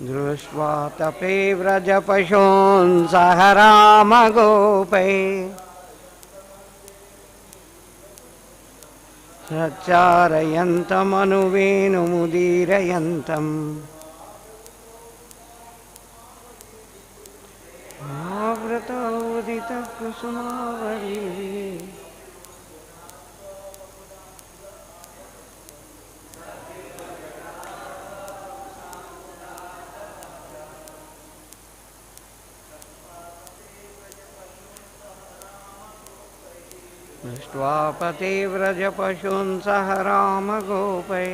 दृष्ट्वा तपे व्रजपशून् सह रामगोपै सच्चारयन्तमनुवेणुमुदीरयन्तम् आवृतोदितकुसुमावली दृष्ट्वा पतिव्रजपशून् सह रामगोपै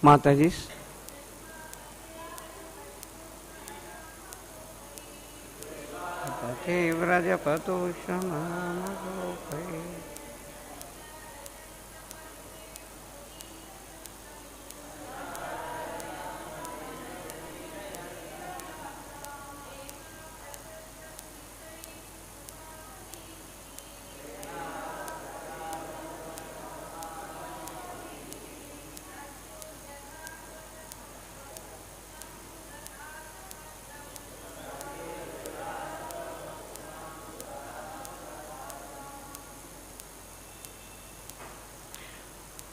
Mataji's. Pati vrajapato shamanagopai.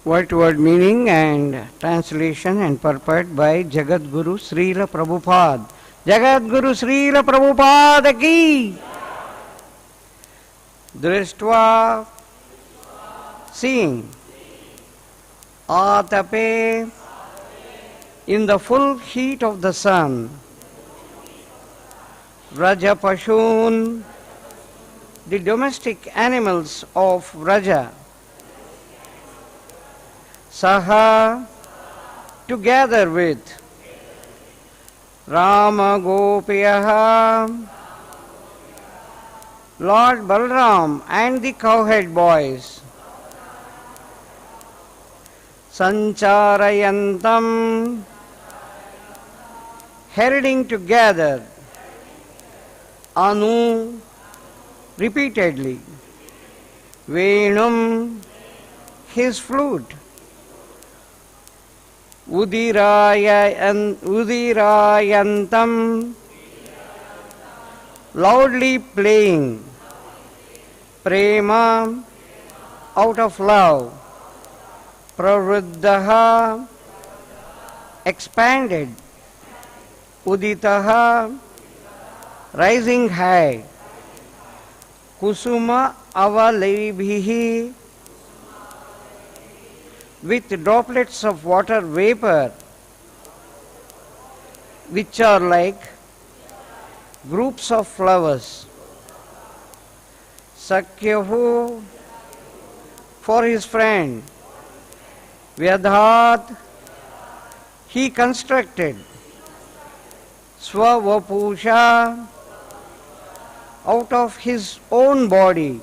Word-to-word meaning and translation and purport by Jagat Guru Srila Prabhupada. Jagat Guru Srila Prabhupada ki. Drishtva, seeing. Atape, in the full heat of the sun. Vrajapashun, the domestic animals of Vraja. Saha, together with Rama Gopiyaha, Lord Balram and the cowhead boys, Sancharayantam, herding together, Anu, repeatedly, Venum, his flute, Udirayantam, loudly playing, Prema, out of love, Pravruddhaha, expanded, Uditaha, rising high, Kusuma avalibhihi, with droplets of water vapor, which are like groups of flowers. Sakyahu, for his friend. Vyadhat, he constructed. Swavapusha, out of his own body.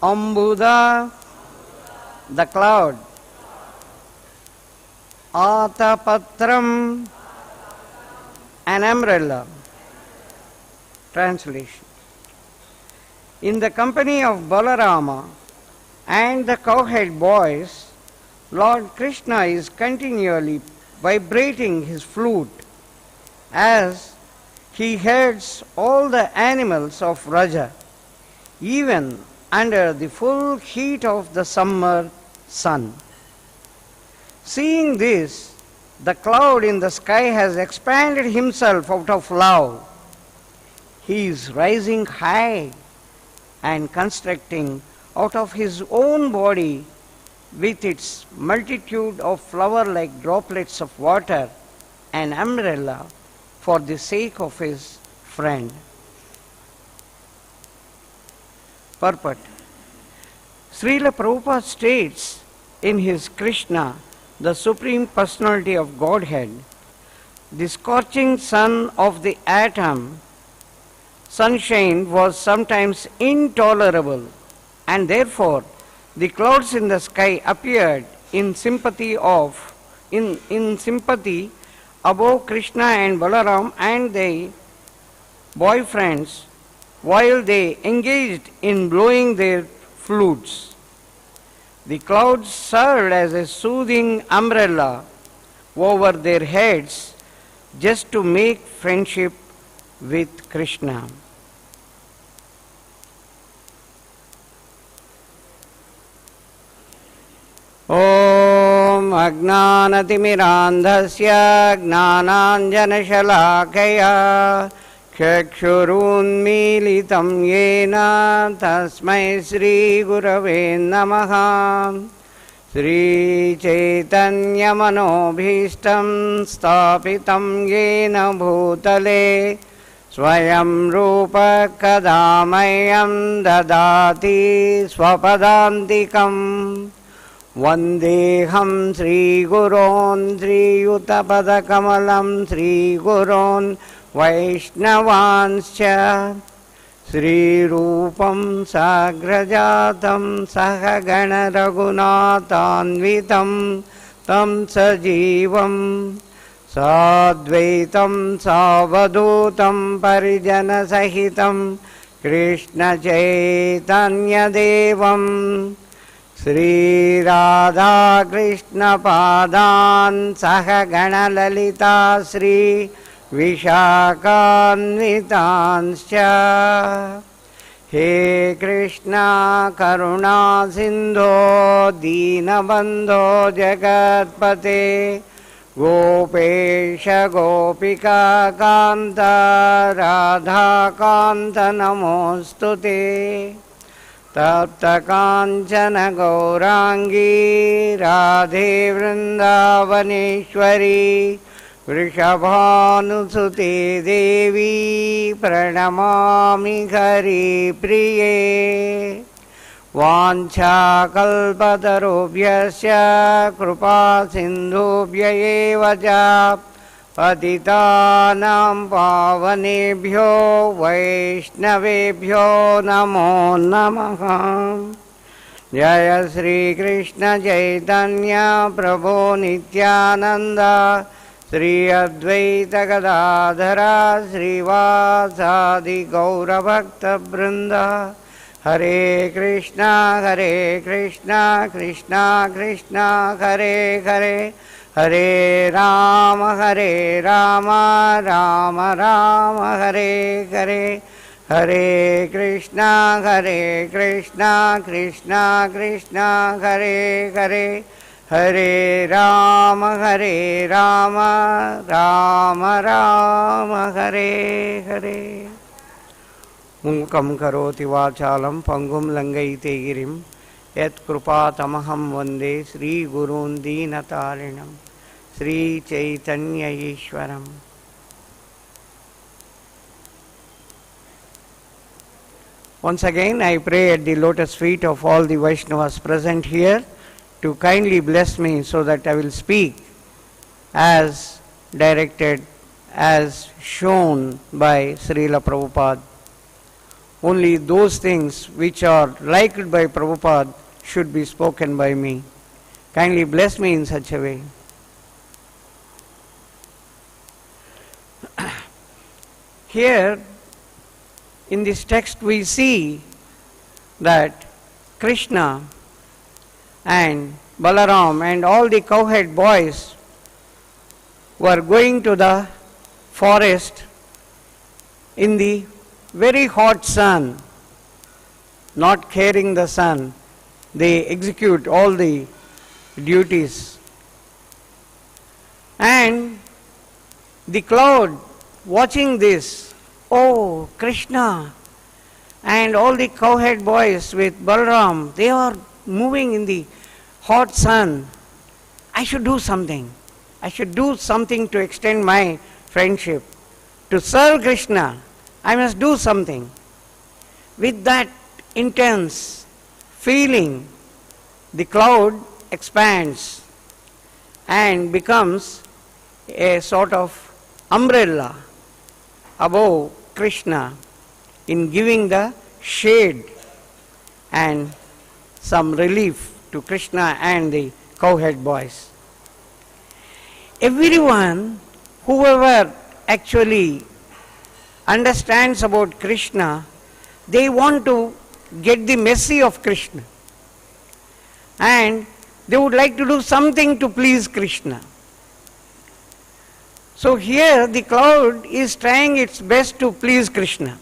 Ambuda, the cloud. Atapatram, an umbrella. Translation. In the company of Balarama and the cowhead boys, Lord Krishna is continually vibrating his flute as he herds all the animals of Raja, even under the full heat of the summer sun. Seeing this, the cloud in the sky has expanded himself out of love. He is rising high and constructing out of his own body with its multitude of flower-like droplets of water an umbrella for the sake of his friend. Purport. Srila Prabhupada states in his Krishna, the Supreme Personality of Godhead, the scorching sun of the atom, sunshine was sometimes intolerable, and therefore the clouds in the sky appeared in sympathy above Krishna and Balaram and their boyfriends while they engaged in blowing their flutes. The clouds served as a soothing umbrella over their heads just to make friendship with Krishna. Om Ajnanatimirandhasya Jnananjanashalakaya Chakshurunmilitam Yena Tasmai Sri Gurave Namaha. Sri Chaitanya Manobhishtam Stapitam Yena Bhutale Swayam Rupa Kadamayam Dadati Swapadantikam. Vandeham Sri Guron Sri Yuttapadakamalam Sri Guron Vaishnavanscha Sri Rupam Sagrajatam Sahagana Raghunathanvitam Tam Sajivam Sadvaitam Savadutam Parijana Sahitam Krishna Chaitanya Devam Sri Radha Krishna Padan Sahagana Lalita Sri Vishakhanvitanscha. He Krishna Karuna Sindho Dinabandho Jagatpate Gopesha Gopika Kanta Radha Kanta Namostute. Tapta Kanchana Gaurangi Radhe Vrindavaneshwari Vrishabhanusuti Devi Pranamami Hari Priye. Vancha kalpatarubhyasya krupa sindhubhya eva ca patitanam pavanebhyo vaishnavebhyo namo namaha. Jaya Sri Krishna Chaitanya Prabhu Nityananda Sri Advaita Gadadhara Sri Vasadi Gaura Bhakta Vrinda. Hare Krishna Krishna Krishna Hare Hare Hare Rama Rama Rama Hare Hare Hare Krishna Krishna Krishna Hare Hare Hare Rama Rama Rama Hare Hare. Mukam karoti vachalam pangum langaite girim yat krupa tamaham vande Sri Gurun Dinatarinam Sri Chaitanya Ishwaram. Once again I pray at the lotus feet of all the Vaishnavas present here to kindly bless me so that I will speak as directed, as shown by Srila Prabhupada. Only those things which are liked by Prabhupada should be spoken by me. Kindly bless me in such a way. Here, in this text we see that Krishna and Balaram and all the cowhead boys were going to the forest in the very hot sun, not caring the sun, they execute all the duties. And the cloud watching this, oh Krishna, and all the cowhead boys with Balaram, they are moving in the hot sun. I should do something. I should do something to extend my friendship. To serve Krishna, I must do something. With that intense feeling, the cloud expands and becomes a sort of umbrella above Krishna in giving the shade and some relief to Krishna and the cowhead boys. Everyone, whoever actually understands about Krishna, they want to get the mercy of Krishna. And they would like to do something to please Krishna. So here the cloud is trying its best to please Krishna.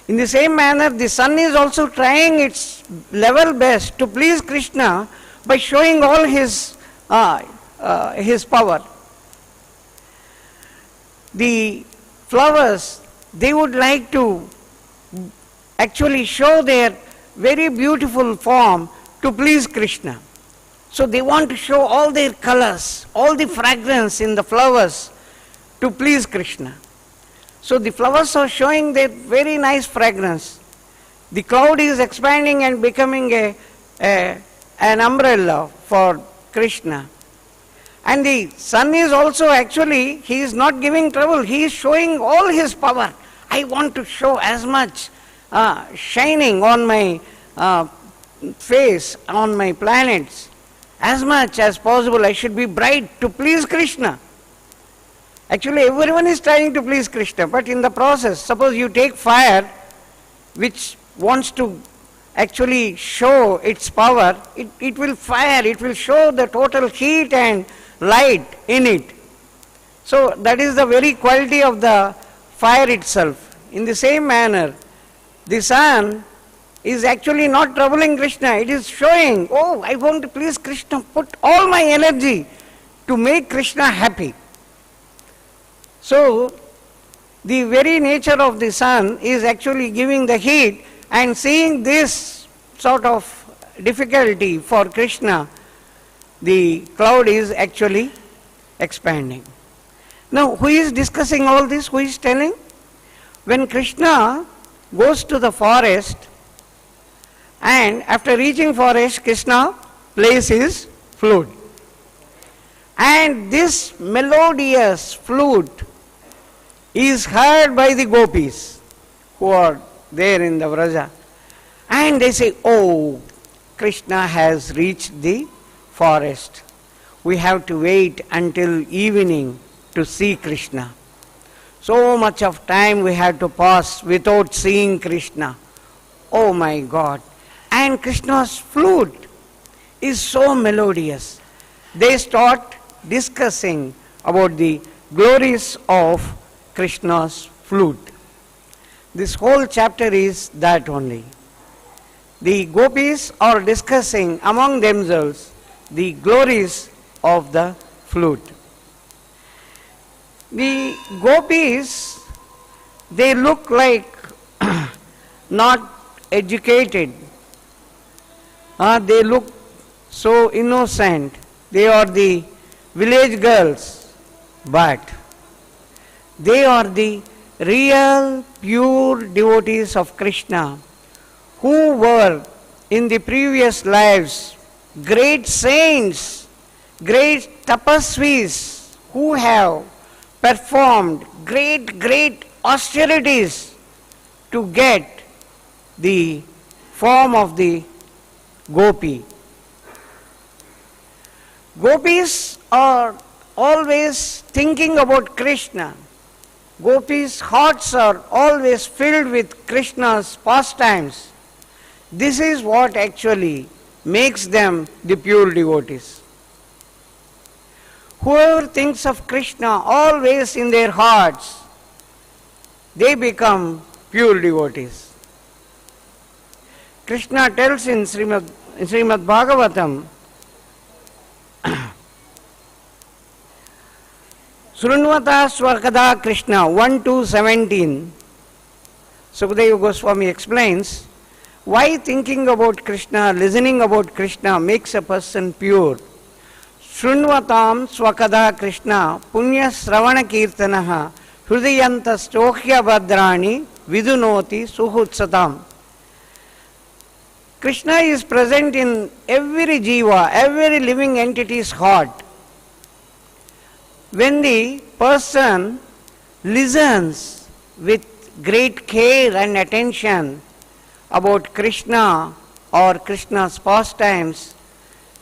In the same manner, the sun is also trying its level best to please Krishna by showing all his power. The flowers, they would like to actually show their very beautiful form to please Krishna. So they want to show all their colors, all the fragrance in the flowers to please Krishna. So the flowers are showing their very nice fragrance. The cloud is expanding and becoming an umbrella for Krishna. And the sun is also actually, he is not giving trouble, he is showing all his power. I want to show as much shining on my face, on my planets, as much as possible. I should be bright to please Krishna. Actually, everyone is trying to please Krishna, but in the process, suppose you take fire, which wants to actually show its power, it will fire, it will show the total heat and light in it. So that is the very quality of the fire itself. In the same manner, the sun is actually not troubling Krishna. It is showing, oh, I want to please Krishna, put all my energy to make Krishna happy. So the very nature of the sun is actually giving the heat, and seeing this sort of difficulty for Krishna, the cloud is actually expanding. Now, who is discussing all this? Who is telling? When Krishna goes to the forest, and after reaching forest, Krishna plays his flute. And this melodious flute is heard by the gopis who are there in the Vraja. And they say, oh, Krishna has reached the forest. We have to wait until evening to see Krishna. So much of time we have to pass without seeing Krishna. Oh my God. And Krishna's flute is so melodious. They start discussing about the glories of Krishna's flute. This whole chapter is that only. The gopis are discussing among themselves the glories of the flute. The gopis, they look like not educated. They look so innocent. They are the village girls, but they are the real pure devotees of Krishna, who were in the previous lives great saints, great tapasvis, who have performed great austerities to get the form of the gopi. Gopis are always thinking about Krishna. Gopis' hearts are always filled with Krishna's pastimes. This is what actually makes them the pure devotees. Whoever thinks of Krishna always in their hearts, they become pure devotees. Krishna tells in Srimad in Srimad Bhagavatam, Srunvata Swakada Krishna 1-17, Sukadeva Goswami explains why thinking about Krishna, listening about Krishna makes a person pure. Shrunvatam Swakada Krishna Punya Sravana Kirtanaha Hrudayanta Stohya Bhadrani Vidunoti Suhutsatam. Krishna is present in every jiva, every living entity's heart. When the person listens with great care and attention about Krishna or Krishna's pastimes,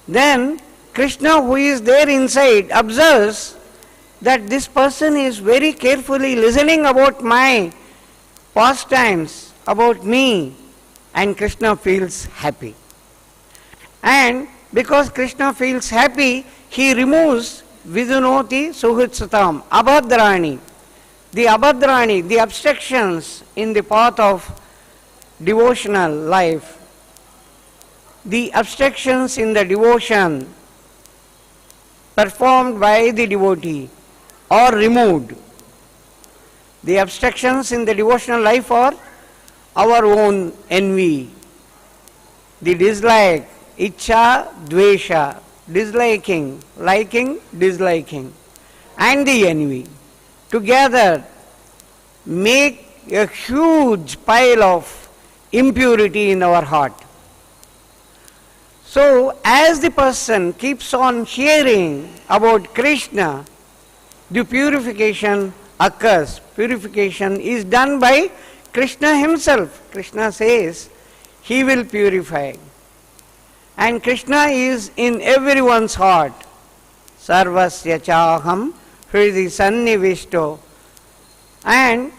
then Krishna, who is there inside, observes that this person is very carefully listening about my pastimes, about me, and Krishna feels happy. And because Krishna feels happy, he removes Vidunoti Suhutsatam, Abhadrani, the obstructions in the path of devotional life, the obstructions in the devotion performed by the devotee or removed. The obstructions in the devotional life are our own envy, the dislike, Ichcha, Dvesha, disliking, liking, disliking, and the envy. Together make a huge pile of impurity in our heart. So, as the person keeps on hearing about Krishna, the purification occurs. Purification is done by Krishna himself. Krishna says he will purify. And Krishna is in everyone's heart. Sarvasya chaham hridi sannivishto. And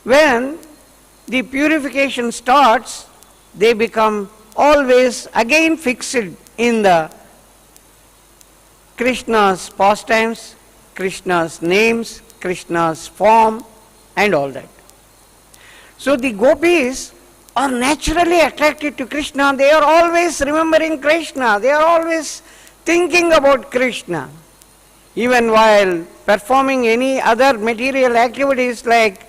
when the purification starts, they become always again fixed in the Krishna's pastimes, Krishna's names, Krishna's form, and all that. So the gopis are naturally attracted to Krishna. They are always remembering Krishna. They are always thinking about Krishna. Even while performing any other material activities like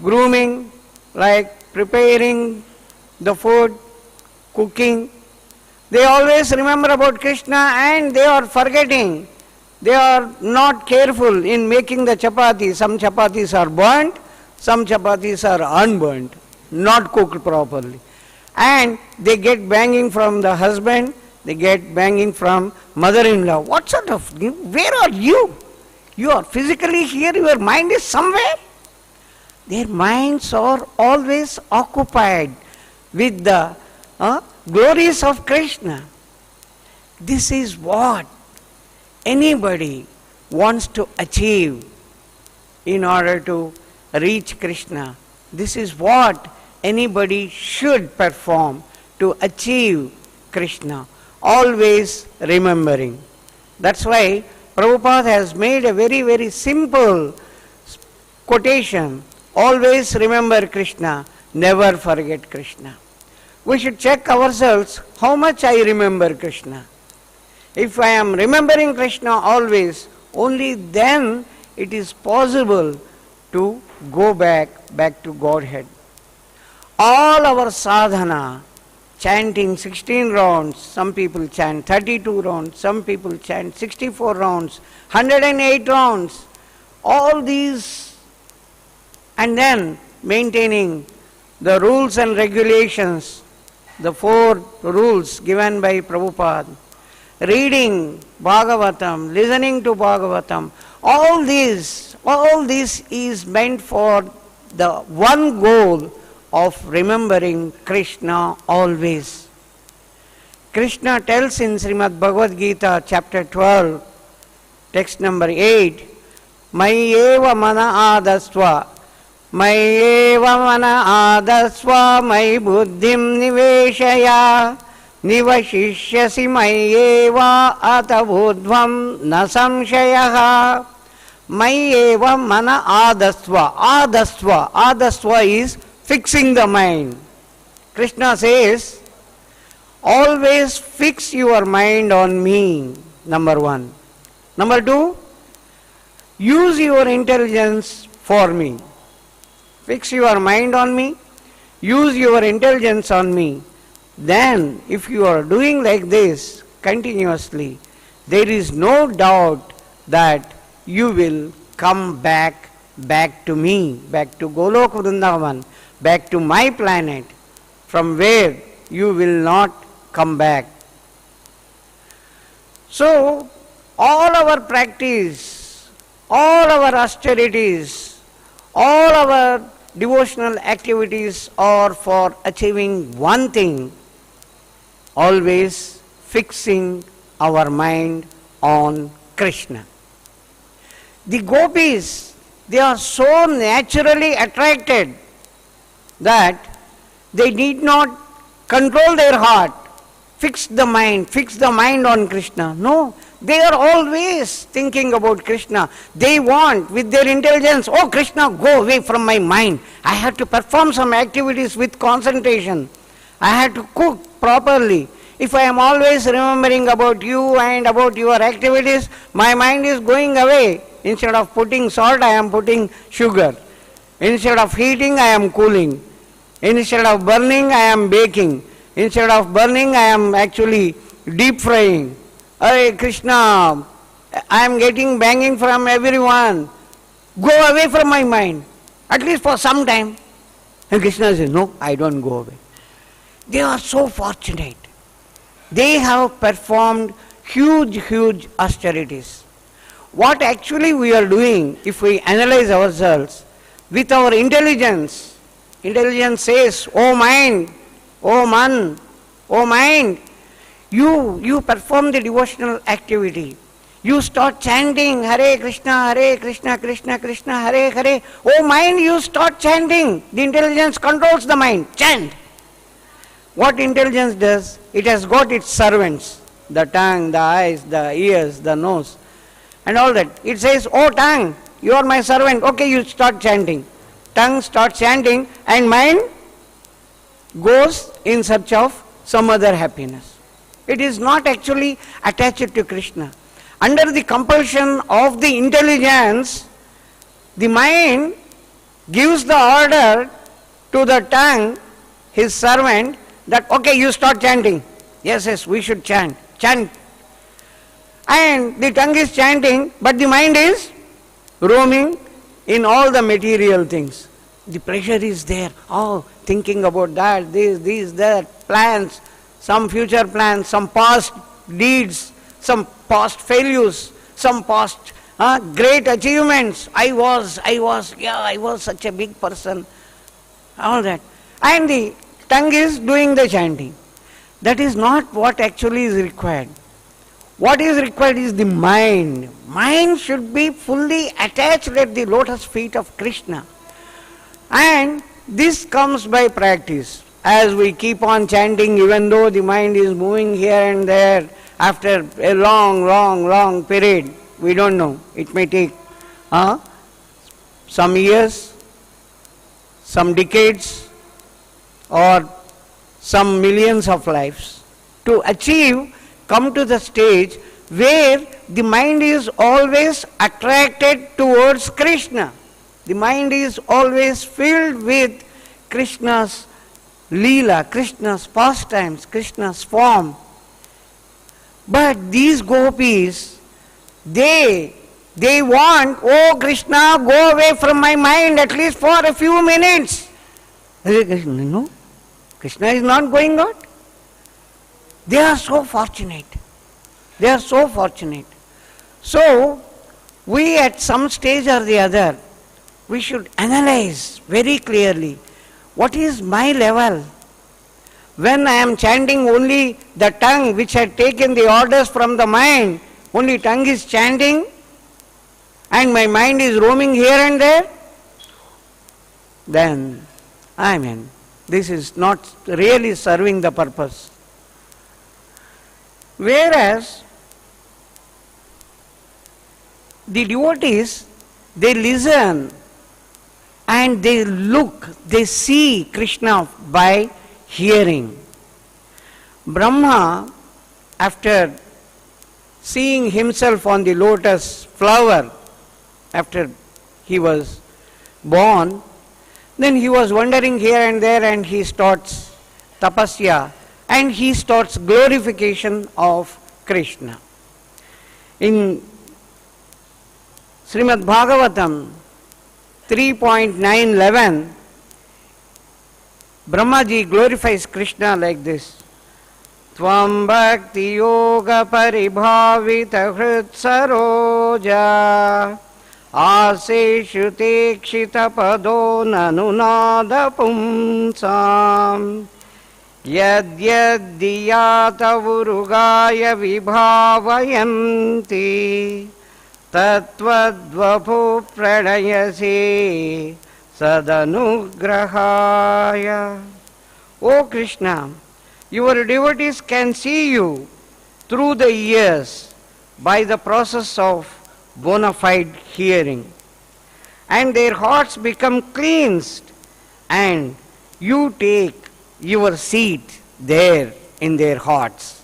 grooming, like preparing the food, cooking, they always remember about Krishna and they are forgetting. They are not careful in making the chapati. Some chapatis are burnt, some chapatis are unburnt, not cooked properly. And they get banging from the husband, they get banging from mother-in-law. What sort of, where are you? You are physically here, your mind is somewhere. Their minds are always occupied with the glories of Krishna. This is what anybody wants to achieve in order to reach Krishna. This is what anybody should perform to achieve Krishna. Always remembering. That's why Prabhupada has made a very, very simple quotation. Always remember Krishna, never forget Krishna. We should check ourselves how much I remember Krishna. If I am remembering Krishna always, only then it is possible to go back to Godhead. All our sadhana, chanting 16 rounds, some people chant 32 rounds, some people chant 64 rounds, 108 rounds, all these, and then maintaining the rules and regulations, the 4 rules given by Prabhupada, reading Bhagavatam, listening to Bhagavatam, all this is meant for the one goal of remembering Krishna always. Krishna tells in Srimad Bhagavad-Gita chapter 12, text number 8, Mayeva mana adasva, Mayeva mana adasva, May buddhim niveshaya, Nivashishyasi mayeva atabudhvam na samshayaha. Mayeva mana adasva. Adasva is fixing the mind. Krishna says, always fix your mind on me, number one. Number two, use your intelligence for me. Fix your mind on me, use your intelligence on me. Then, if you are doing like this continuously, there is no doubt that you will come back to me, back to Golok Vrindavan, back to my planet, from where you will not come back. So, all our practice, all our austerities, all our devotional activities are for achieving one thing, always fixing our mind on Krishna. The gopis, they are so naturally attracted that they need not control their heart, fix the mind on Krishna. No, they are always thinking about Krishna. They want with their intelligence, oh Krishna, go away from my mind. I have to perform some activities with concentration. I have to cook properly. If I am always remembering about you and about your activities, my mind is going away. Instead of putting salt, I am putting sugar. Instead of heating, I am cooling. Instead of burning, I am baking. Instead of burning, I am actually deep frying. Hey Krishna, I am getting banging from everyone. Go away from my mind, at least for some time. And Krishna says, no, I don't go away. They are so fortunate. They have performed huge austerities. What actually we are doing, if we analyze ourselves, with our intelligence, intelligence says, oh mind, oh man, oh mind, you perform the devotional activity. You start chanting Hare Krishna, Krishna Krishna, Hare Hare. Oh mind, you start chanting. The intelligence controls the mind. Chant. What intelligence does? It has got its servants. The tongue, the eyes, the ears, the nose, and all that. It says, oh tongue, you are my servant. Okay, you start chanting. Tongue starts chanting and mind goes in search of some other happiness. It is not actually attached to Krishna. Under the compulsion of the intelligence, the mind gives the order to the tongue, his servant, that okay, you start chanting. Yes, we should chant. Chant. And the tongue is chanting, but the mind is roaming in all the material things. The pressure is there. Oh, thinking about that, this, that, plans, some future plans, some past deeds, some past failures, some past great achievements. I was such a big person. All that. And the tongue is doing the chanting. That is not what actually is required. What is required is the mind. Mind should be fully attached at the lotus feet of Krishna. And this comes by practice. As we keep on chanting, even though the mind is moving here and there, after a long period, we don't know. It may take some years, some decades, or some millions of lives to achieve, come to the stage where the mind is always attracted towards Krishna. The mind is always filled with Krishna's Leela, Krishna's pastimes, Krishna's form. But these gopis, they want, oh Krishna, go away from my mind at least for a few minutes. No, Krishna is not going out. They are so fortunate. They are so fortunate. So, we at some stage or the other, we should analyze very clearly, what is my level? When I am chanting only the tongue which had taken the orders from the mind, only tongue is chanting and my mind is roaming here and there, then, this is not really serving the purpose. Whereas, the devotees, they listen and they look, they see Krishna by hearing. Brahma, after seeing himself on the lotus flower, after he was born, then he was wandering here and there, and he starts tapasya, and he starts glorification of Krishna. In Srimad Bhagavatam 3.911, Brahmaji glorifies Krishna like this. Tvam bhakti-yoga paribhavita hrit saroja aseshu tekshita pado nanunada pumsam yadyadiyata vurugaya vibhavayanti tatvadvapu pranayase sadanugrahaya. O Krishna, your devotees can see you through the ears by the process of bona fide hearing, and their hearts become cleansed, and you take your seat there in their hearts.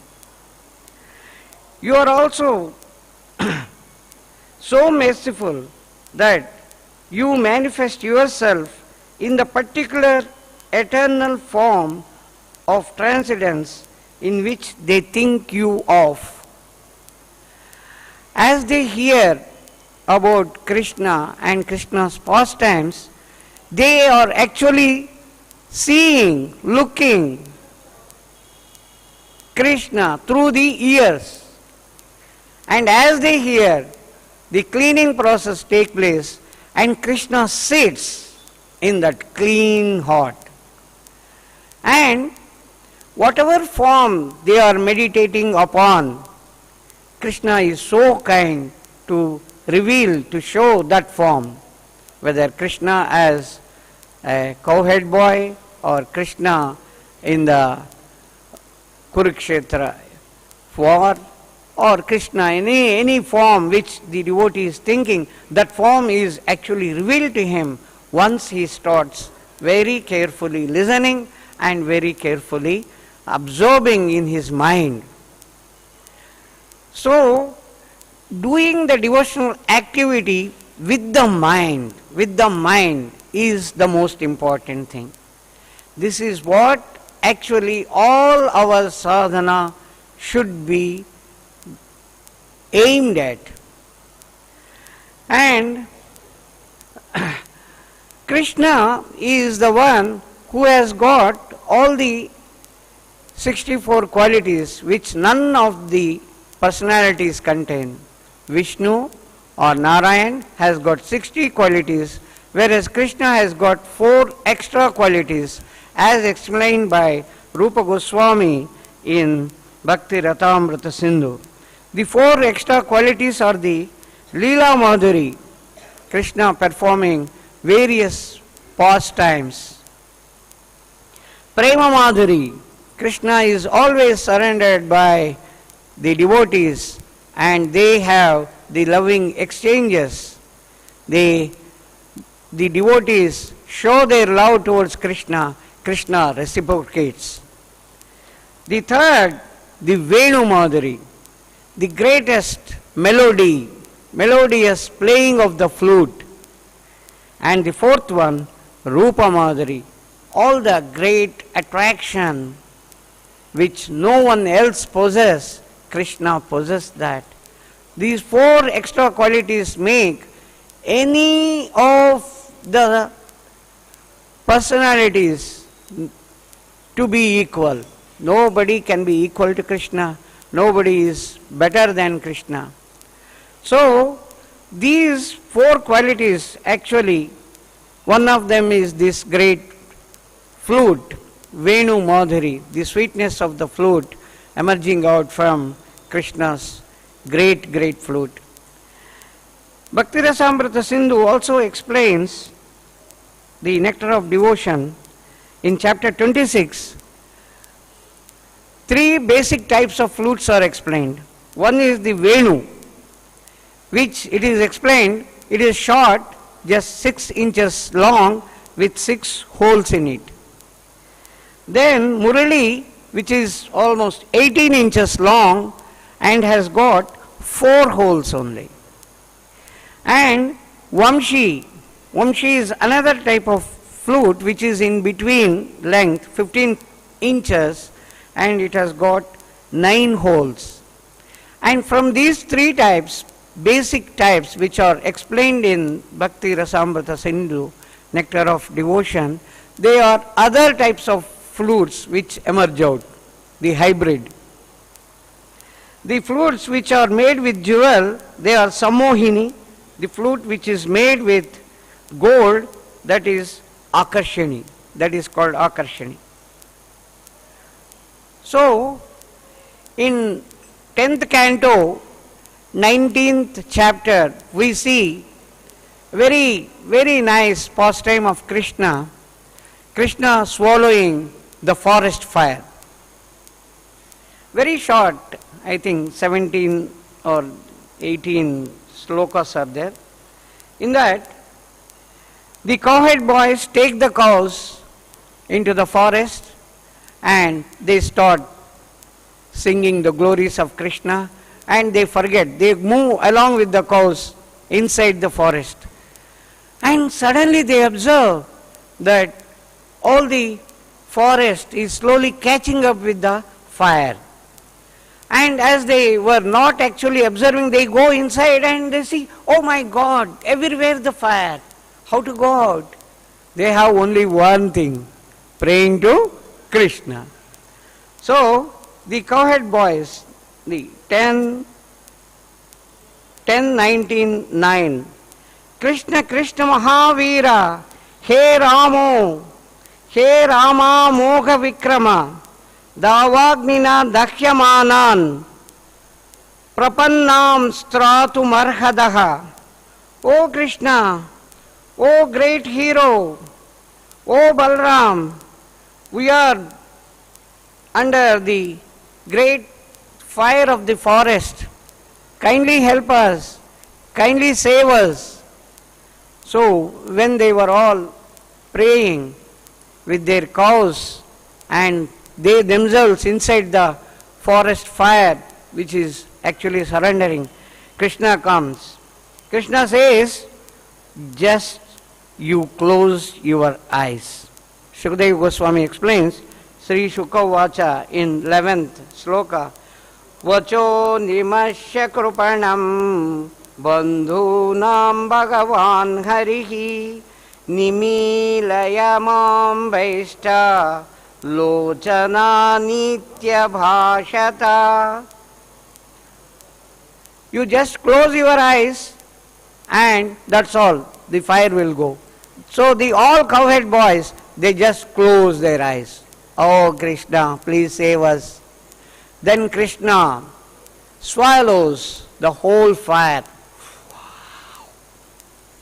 You are also so merciful that you manifest yourself in the particular eternal form of transcendence in which they think you of. As they hear about Krishna and Krishna's pastimes, they are actually seeing, looking Krishna through the ears. And as they hear, the cleaning process takes place, and Krishna sits in that clean heart. And whatever form they are meditating upon, Krishna is so kind to reveal, to show that form, whether Krishna as a cowhead boy or Krishna in the Kurukshetra war, or Krishna in any form which the devotee is thinking, that form is actually revealed to him once he starts very carefully listening and very carefully absorbing in his mind. So, doing the devotional activity with the mind is the most important thing. This is what actually all our sadhana should be aimed at. And Krishna is the one who has got all the 64 qualities which none of the personalities contain. Vishnu or Narayan has got 60 qualities, whereas Krishna has got 4 extra qualities, as explained by Rupa Goswami in Bhakti Ratamrita Sindhu. The 4 extra qualities are the Leela Madhuri, Krishna performing various pastimes. Prema Madhuri, Krishna is always surrendered by the devotees, and they have the loving exchanges. The devotees show their love towards Krishna, Krishna reciprocates. The third, the Venu Madhuri, the greatest melody, melodious playing of the flute. And the fourth one, Rupa Madhuri, all the great attraction which no one else possesses, Krishna possesses that. These 4 extra qualities make any of the personalities to be equal. Nobody can be equal to Krishna. Nobody is better than Krishna. So, these 4 qualities, actually, one of them is this great flute, Venu Madhuri, the sweetness of the flute emerging out from Krishna's great, great flute. Bhakti Rasamrita Sindhu also explains the nectar of devotion in chapter 26. 3 basic types of flutes are explained. One is the Venu, which it is explained, it is short, just 6 inches long with 6 holes in it. Then Murali, which is almost 18 inches long and has got 4 holes only. And Vamshi is another type of flute which is in between length 15 inches and it has got 9 holes. And from these 3 types, basic types which are explained in Bhakti Rasamrita Sindhu, Nectar of Devotion, they are other types of flutes which emerge out, the hybrid. The flutes which are made with jewel, they are Sammohini. The flute which is made with gold, that is Akarshani, that is called Akarshani. So, in 10th canto, 19th chapter, we see very, very nice pastime of Krishna, Krishna swallowing the forest fire. Very short, I think 17 or 18 slokas are there. In that, the cowherd boys take the cows into the forest and they start singing the glories of Krishna and they forget, they move along with the cows inside the forest. And suddenly they observe that all the forest is slowly catching up with the fire. And as they were not actually observing, they go inside and they see, oh my God, everywhere the fire. How to go out? They have only one thing, praying to Krishna. So, the cowherd boys, the 10:19:9, Krishna Krishna Mahavira, He Ramo, He Rama Moga Vikrama, Davagnina Dakhyamanan, Prapannam Stratu Marhadaha. O Krishna, O great hero, O Balram, we are under the great fire of the forest. Kindly help us, kindly save us. So, when they were all praying with their cows and they themselves inside the forest fire, which is actually surrendering, Krishna comes. Krishna says, just you close your eyes. Shukadeva Goswami explains, Sri Shuka Vacha in 11th sloka, Vacho nimashya krupanam bandhunam bhagavan harihi nimilayamam vaishta lochana nitya bhashata. You just close your eyes and that's all, the fire will go. So the all cowherd boys, they just close their eyes. Oh Krishna, please save us. Then Krishna swallows the whole fire.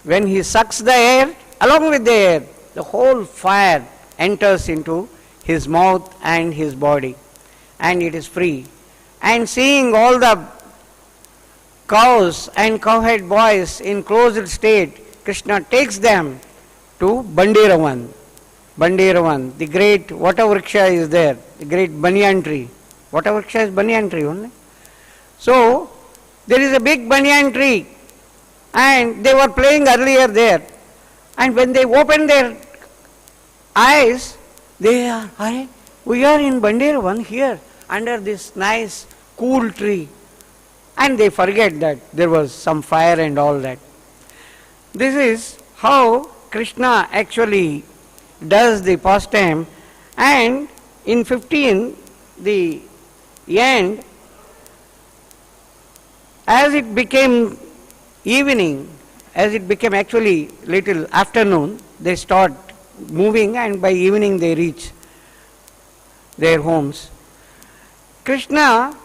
When he sucks the air, along with the air, the whole fire enters into his mouth and his body, and it is free. And seeing all the cows and cowherd boys in closed state, Krishna takes them to Vrindavan. Vrindavan, the great Vatavriksha is there, the great banyan tree. Vatavriksha is banyan tree only. So, there is a big banyan tree and they were playing earlier there. And when they opened their eyes, they are, we are in Vrindavan here under this nice cool tree. And they forget that there was some fire and all that. This is how Krishna actually does the pastime. And in 15, the end, as it became evening, as it became actually little afternoon, they start moving and by evening they reach their homes. Krishna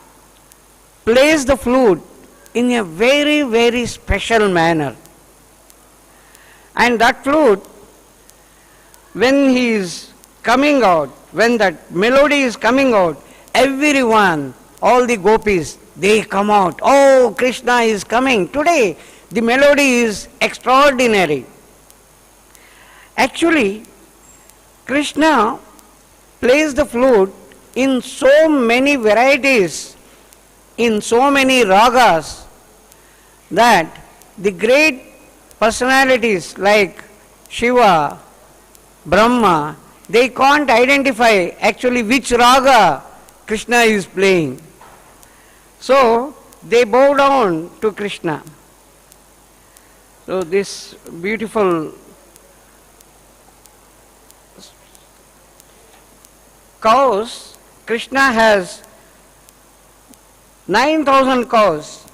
plays the flute in a very, very special manner. And that flute, when he is coming out, when that melody is coming out, everyone, all the gopis, they come out. Oh, Krishna is coming. Today, the melody is extraordinary. Actually, Krishna plays the flute in so many varieties, in so many ragas, that the great personalities like Shiva, Brahma, they can't identify actually which raga Krishna is playing. So they bow down to Krishna. So this beautiful cows, Krishna has 9,000 cows,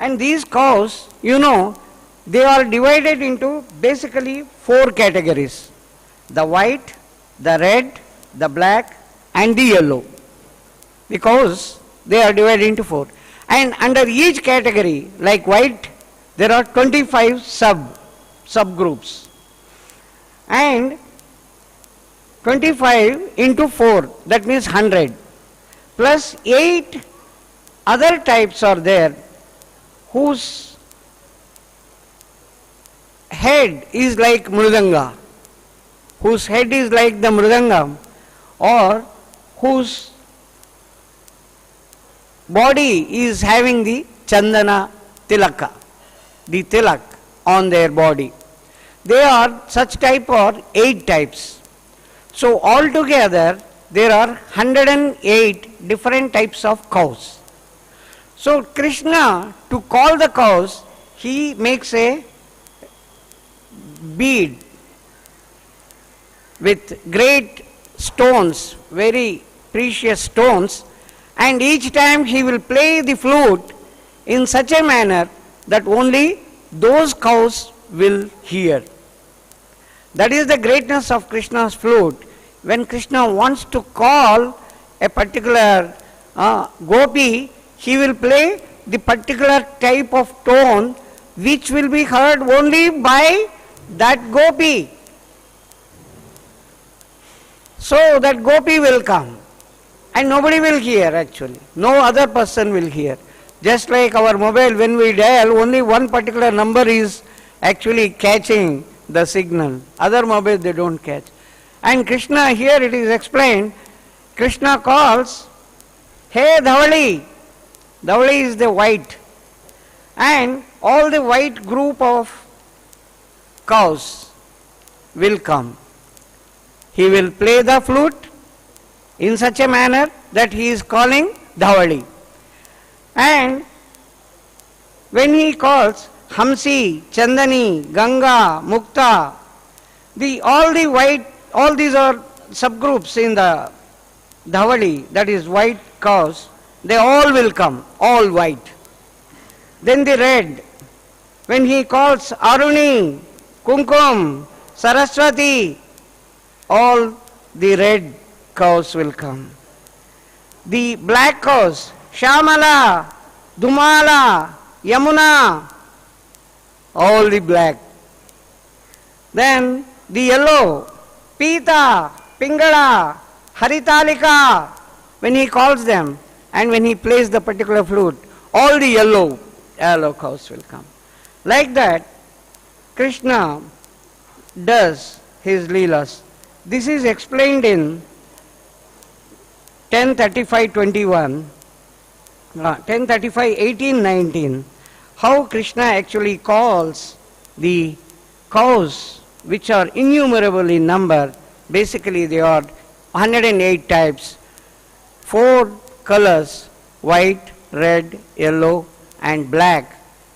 and these cows, they are divided into basically 4 categories: the white, the red, the black and the yellow. The cows, they are divided into 4, and under each category, like white, there are 25 subgroups, and 25 into 4, that means 100, plus 8 other types are there whose head is like mridanga, whose head is like the mridanga, or whose body is having the chandana tilaka, the tilak on their body. They are such type or 8 types. So altogether there are 108 different types of cows. So Krishna, to call the cows, he makes a bead with great stones, very precious stones, and each time he will play the flute in such a manner that only those cows will hear. That is the greatness of Krishna's flute. When Krishna wants to call a particular gopi, he will play the particular type of tone which will be heard only by that gopi. So that gopi will come and nobody will hear actually. No other person will hear. Just like our mobile, when we dial, only one particular number is actually catching the signal. Other mobiles they don't catch. And Krishna, here it is explained, Krishna calls, "Hey Dhavali." Dhavali is the white. And all the white group of cows will come. He will play the flute in such a manner that he is calling Dhavali. And when he calls Hamsi, Chandani, Ganga, Mukta, all these are subgroups in the Dhavali, that is white cows, they all will come, all white. Then the red, when he calls Aruni, Kumkum, Saraswati, all the red cows will come. The black cows, Shamala, Dumala, Yamuna, all the black. Then the yellow, Pita, Pingala, Haritalika, when he calls them and when he plays the particular flute, all the yellow cows will come. Like that, Krishna does his leelas. This is explained in 10:35:21, 10:35:18:19, how Krishna actually calls the cows, which are innumerable in number. Basically they are 108 types, 4 colors, white, red, yellow and black,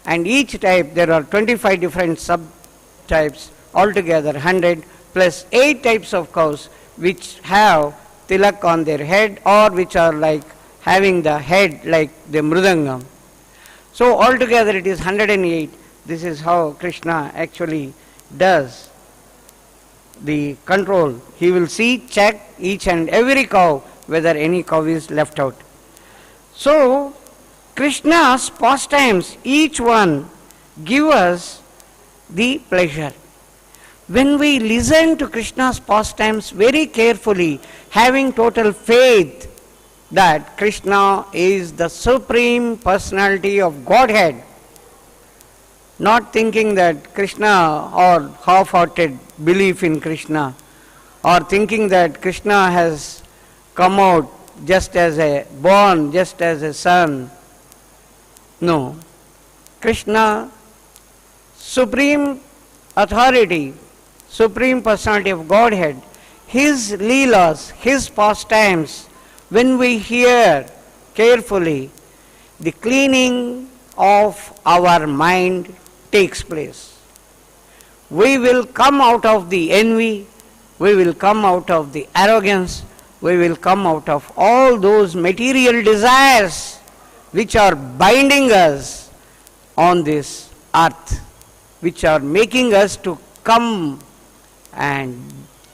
and each type there are 25 different subtypes, altogether 100, plus 8 types of cows which have tilak on their head, or which are like having the head like the mridangam. So altogether it is 108. This is how Krishna actually does the control. He will check each and every cow whether any cow is left out. So Krishna's pastimes, each one give us the pleasure. When we listen to Krishna's pastimes very carefully, having total faith that Krishna is the supreme personality of Godhead, not thinking that Krishna, or half-hearted belief in Krishna, or thinking that Krishna has come out just as a son. No. Krishna, supreme authority, supreme personality of Godhead, his leelas, his pastimes, when we hear carefully, the cleaning of our mind takes place. We will come out of the envy, we will come out of the arrogance, we will come out of all those material desires which are binding us on this earth, which are making us to come and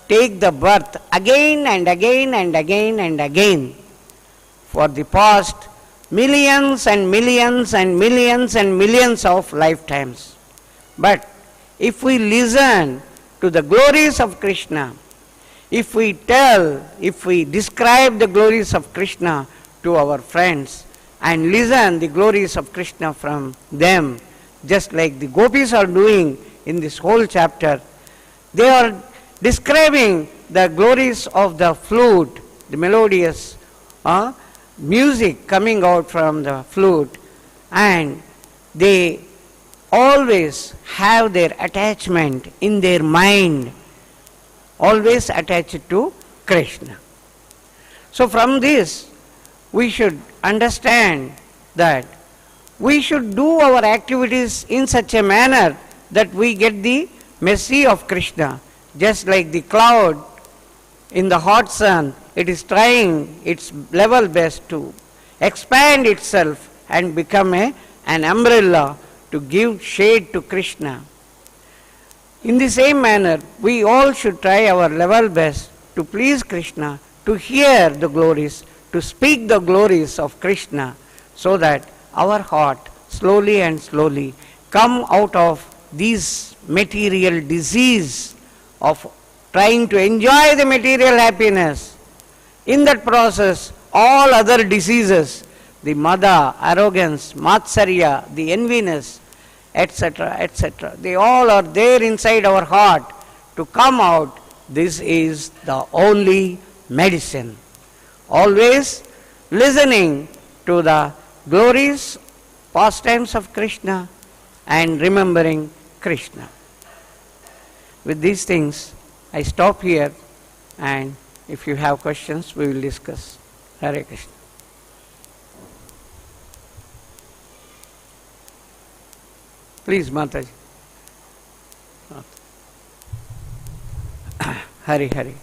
take the birth again and again and again and again for the past millions and millions and millions and millions of lifetimes. But if we listen to the glories of Krishna, if we describe the glories of Krishna to our friends and listen the glories of Krishna from them, just like the gopis are doing in this whole chapter, they are describing the glories of the flute, the melodious music coming out from the flute, and they always have their attachment in their mind, always attached to Krishna. So from this, we should understand that we should do our activities in such a manner that we get the mercy of Krishna. Just like the cloud in the hot sun, it is trying its level best to expand itself and become an umbrella to give shade to Krishna. In the same manner, we all should try our level best to please Krishna, to hear the glories, to speak the glories of Krishna, so that our heart slowly and slowly come out of this material disease of trying to enjoy the material happiness. In that process, all other diseases, the mada, arrogance, matsarya, the enviness, etc., etc., they all are there inside our heart to come out. This is the only medicine. Always listening to the glories, pastimes of Krishna and remembering Krishna. With these things, I stop here, and if you have questions, we will discuss. Hare Krishna. Please, Mataji. Hari Hari.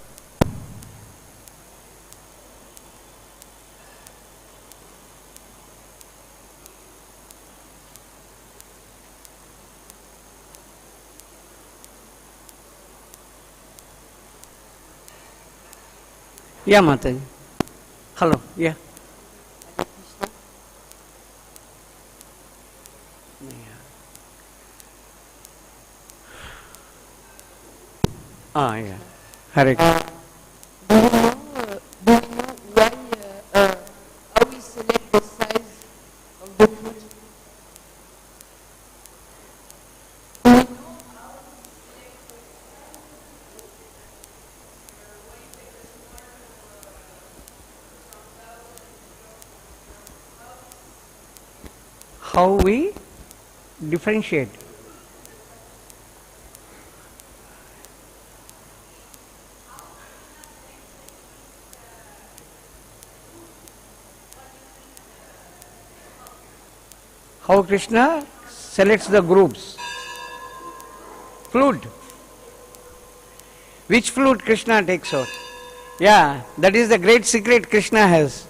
Yeah, Mataji. Hello. Yeah. Yeah. Hare Krishna. Do you know why how we select the size of the fruit? How we differentiate? How Krishna selects the groups? Flute. Which flute Krishna takes out? Yeah, that is the great secret Krishna has.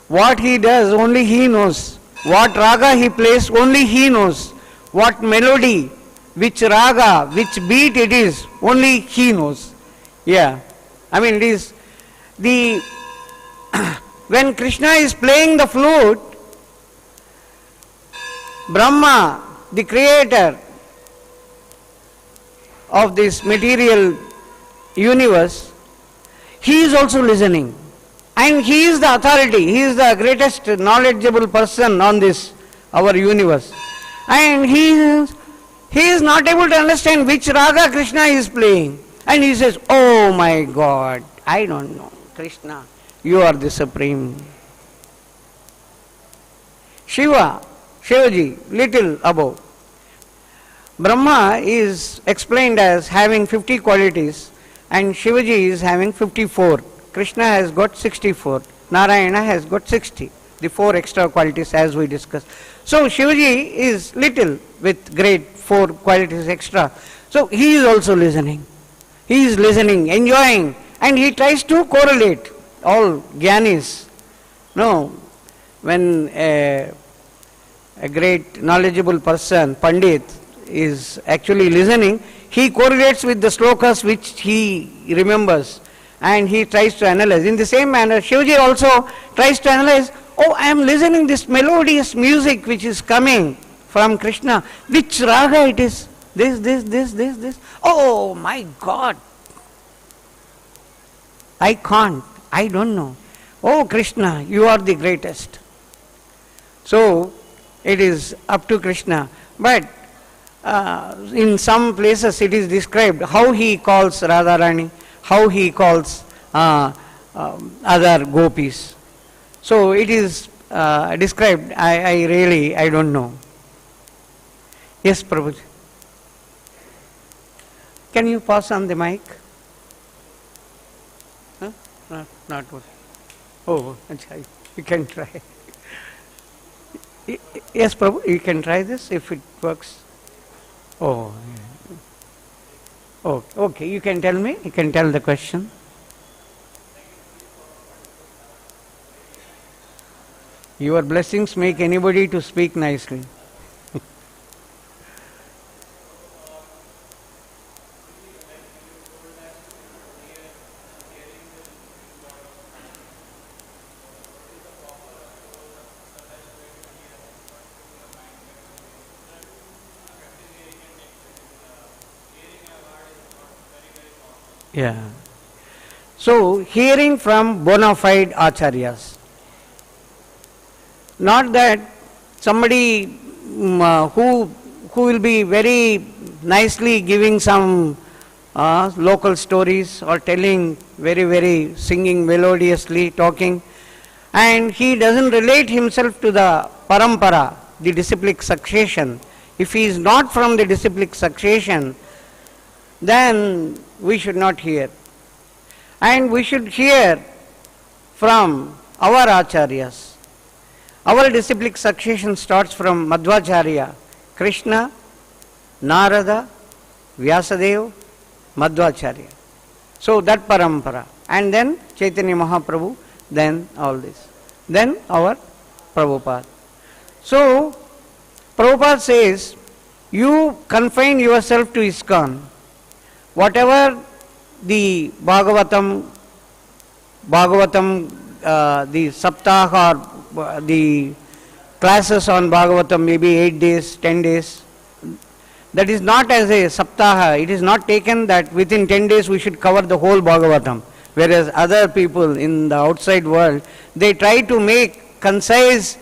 What he does, only he knows. What raga he plays, only he knows. What melody, which raga, which beat it is, only he knows. Yeah, I mean it is the when Krishna is playing the flute, Brahma, the creator of this material universe, he is also listening. And he is the authority, he is the greatest knowledgeable person on this, our universe. And he is not able to understand which raga Krishna is playing. And he says, oh my God, I don't know, Krishna, you are the supreme. Shivaji, little above. Brahma is explained as having 50 qualities and Shivaji is having 54. Krishna has got 64. Narayana has got 60. The 4 extra qualities as we discussed. So Shivaji is little with great 4 qualities extra. So he is also listening. He is listening, enjoying, and he tries to correlate all Gyanis. No, when a great knowledgeable person, Pandit, is actually listening, he correlates with the slokas which he remembers and he tries to analyze. In the same manner, Shivaji also tries to analyze, oh, I am listening this melodious music which is coming from Krishna. Which raga it is? This. Oh my God! I can't. I don't know. Oh Krishna, you are the greatest. So, it is up to Krishna. But in some places it is described how he calls Radharani, how he calls other gopis. So it is described. I don't know. Yes, Prabhuji. Can you pass on the mic? Huh? Not what? Oh, you can try. Yes, Prabhu, you can try this if it works. Oh, okay, you can tell me, you can tell the question. Your blessings make anybody to speak nicely. Yeah. So, hearing from bona fide acharyas. Not that somebody who will be very nicely giving some local stories or telling very singing melodiously, talking, and he doesn't relate himself to the parampara, the disciplic succession. If he is not from the disciplic succession, then we should not hear. And we should hear from our acharyas. Our disciplic succession starts from Madhvacharya, Krishna, Narada, Vyasadeva, Madhvacharya. So that parampara. And then Chaitanya Mahaprabhu, then all this. Then our Prabhupada. So, Prabhupada says, you confine yourself to ISKCON. Whatever the Bhagavatam, the Saptaha or the classes on Bhagavatam, maybe 8 days, 10 days, that is not as a Saptaha. It is not taken that within 10 days we should cover the whole Bhagavatam. Whereas other people in the outside world, they try to make concise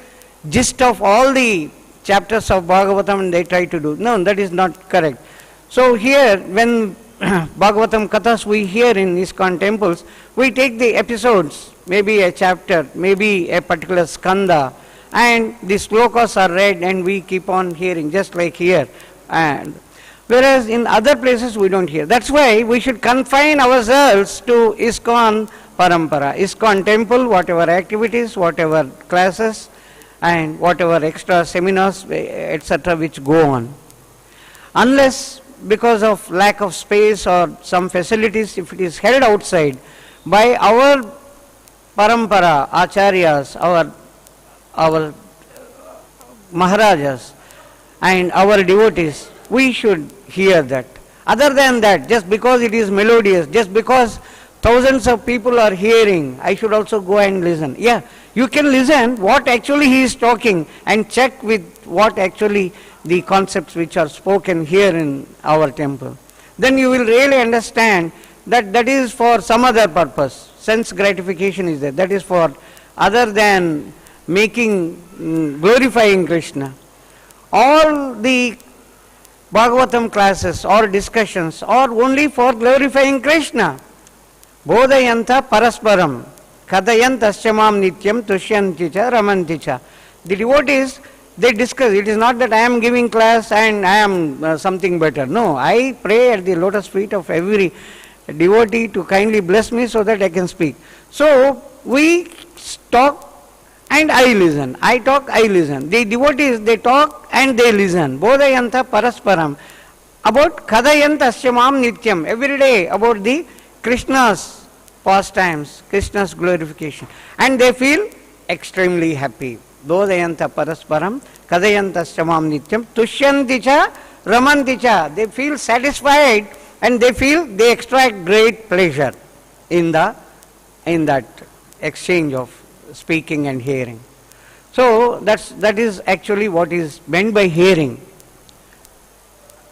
gist of all the chapters of Bhagavatam and they try to do. No, that is not correct. So here, when Bhagavatam Kathas we hear in ISKCON temples, we take the episodes, maybe a chapter, maybe a particular skanda, and the slokas are read and we keep on hearing, just like here. And whereas in other places we don't hear. That's why we should confine ourselves to ISKCON parampara, ISKCON temple, whatever activities, whatever classes, and whatever extra seminars, etc., which go on. Unless because of lack of space or some facilities, if it is held outside by our parampara, acharyas, our maharajas and our devotees, we should hear that. Other than that, just because it is melodious, just because thousands of people are hearing, I should also go and listen. Yeah, you can listen what actually he is talking and check with what actually the concepts which are spoken here in our temple. Then you will really understand that that is for some other purpose. Sense gratification is there. That is for other than making, glorifying Krishna. All the Bhagavatam classes or discussions are only for glorifying Krishna. Bodhayanta parasparam. Kadayantasya mam nityam tushyanti cha ramanti cha. The devotees, they discuss. It is not that I am giving class and I am something better. No, I pray at the lotus feet of every devotee to kindly bless me so that I can speak. So we talk and I listen. I talk, I listen. The devotees, they talk and they listen. Bodhayanta parasparam. About Kadayantasya mam nityam. Every day about the Krishna's pastimes, Krishna's glorification. And they feel extremely happy. Bodhayanta parasparam. Kadayantasya mam nityam. Tushyanti cha ramanti cha. They feel satisfied and they extract great pleasure in that exchange of speaking and hearing. So that is actually what is meant by hearing.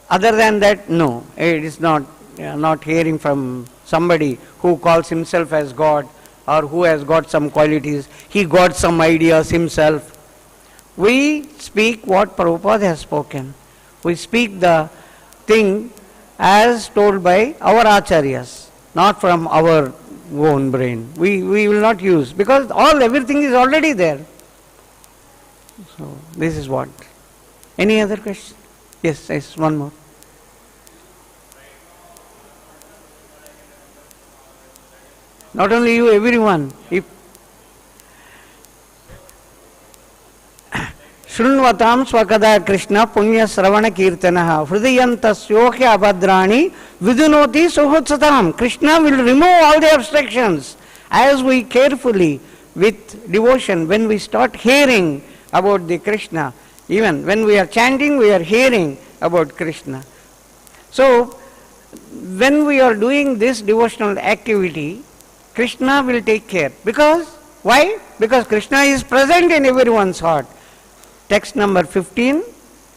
Other than that, no, it is not hearing from somebody who calls himself as God or who has got some qualities. He got some ideas himself. We speak what Prabhupada has spoken. We speak the thing as told by our acharyas, not from our own brain. We will not use, because everything is already there. So this is what. Any other question? Yes, one more. Not only you, everyone. If Shrunvatam swakada Krishna punya sravana kirtanaha hridayantasyohya abhadrani vidunoti suhutsatam. Krishna will remove all the obstructions as we carefully, with devotion, when we start hearing about the Krishna. Even when we are chanting, we are hearing about Krishna. So, when we are doing this devotional activity, Krishna will take care. Because, why? Because Krishna is present in everyone's heart. Text number 15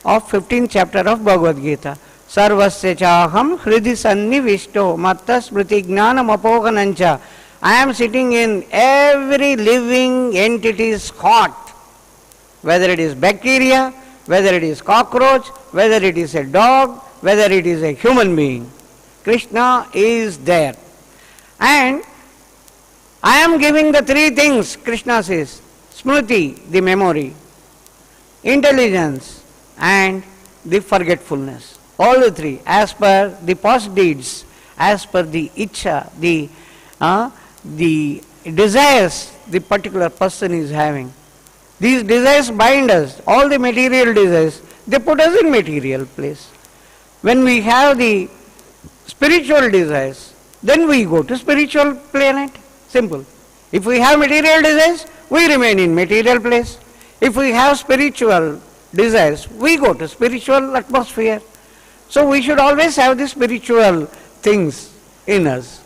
of 15th chapter of Bhagavad-Gita. Sarvasya chaham hridi sannivishto matta smriti jnanam apoganancha. I am sitting in every living entity's heart. Whether it is bacteria, whether it is cockroach, whether it is a dog, whether it is a human being. Krishna is there. And I am giving the three things, Krishna says. Smriti, the memory. Intelligence and the forgetfulness. All the three, as per the past deeds, as per the ichcha, the desires the particular person is having. These desires bind us. All the material desires, they put us in material place. When we have the spiritual desires, then we go to spiritual planet. Simple. If we have material desires, we remain in material place. If we have spiritual desires, we go to spiritual atmosphere. So we should always have the spiritual things in us.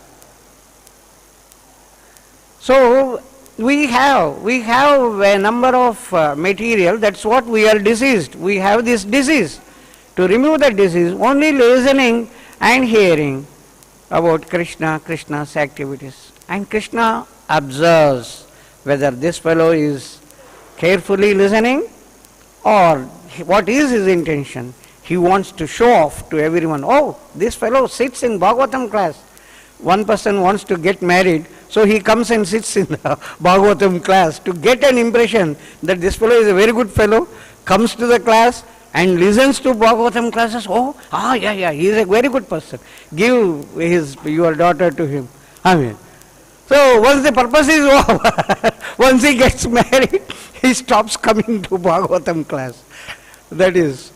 So we have a number of material, that's what we are diseased. We have this disease. To remove that disease, only listening and hearing about Krishna, Krishna's activities. And Krishna observes whether this fellow is carefully listening or what is his intention. He wants to show off to everyone. Oh, this fellow sits in Bhagavatam class. One person wants to get married, so he comes and sits in the Bhagavatam class to get an impression that this fellow is a very good fellow, comes to the class and listens to Bhagavatam classes. Oh, he is a very good person. Give your daughter to him. Amen. So once the purpose is over, once he gets married, he stops coming to Bhagavatam class. That is,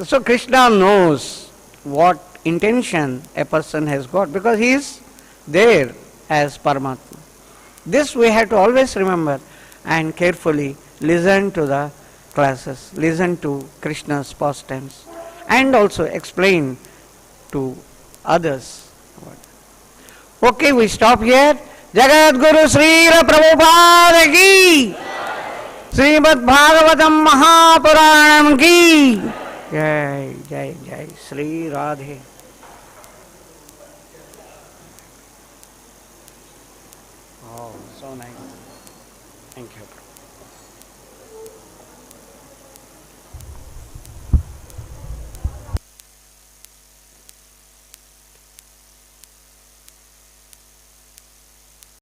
so Krishna knows what intention a person has got, because he is there as Paramatma. This we have to always remember and carefully listen to the classes, listen to Krishna's pastimes, and also explain to others. Okay, we stop here. Jagat Guru Srila Prabhupada ki, Srimad Bhagavatam Mahapuranam ki, Jai Jai Jai Sri Radhe. Oh, so nice. Thank you.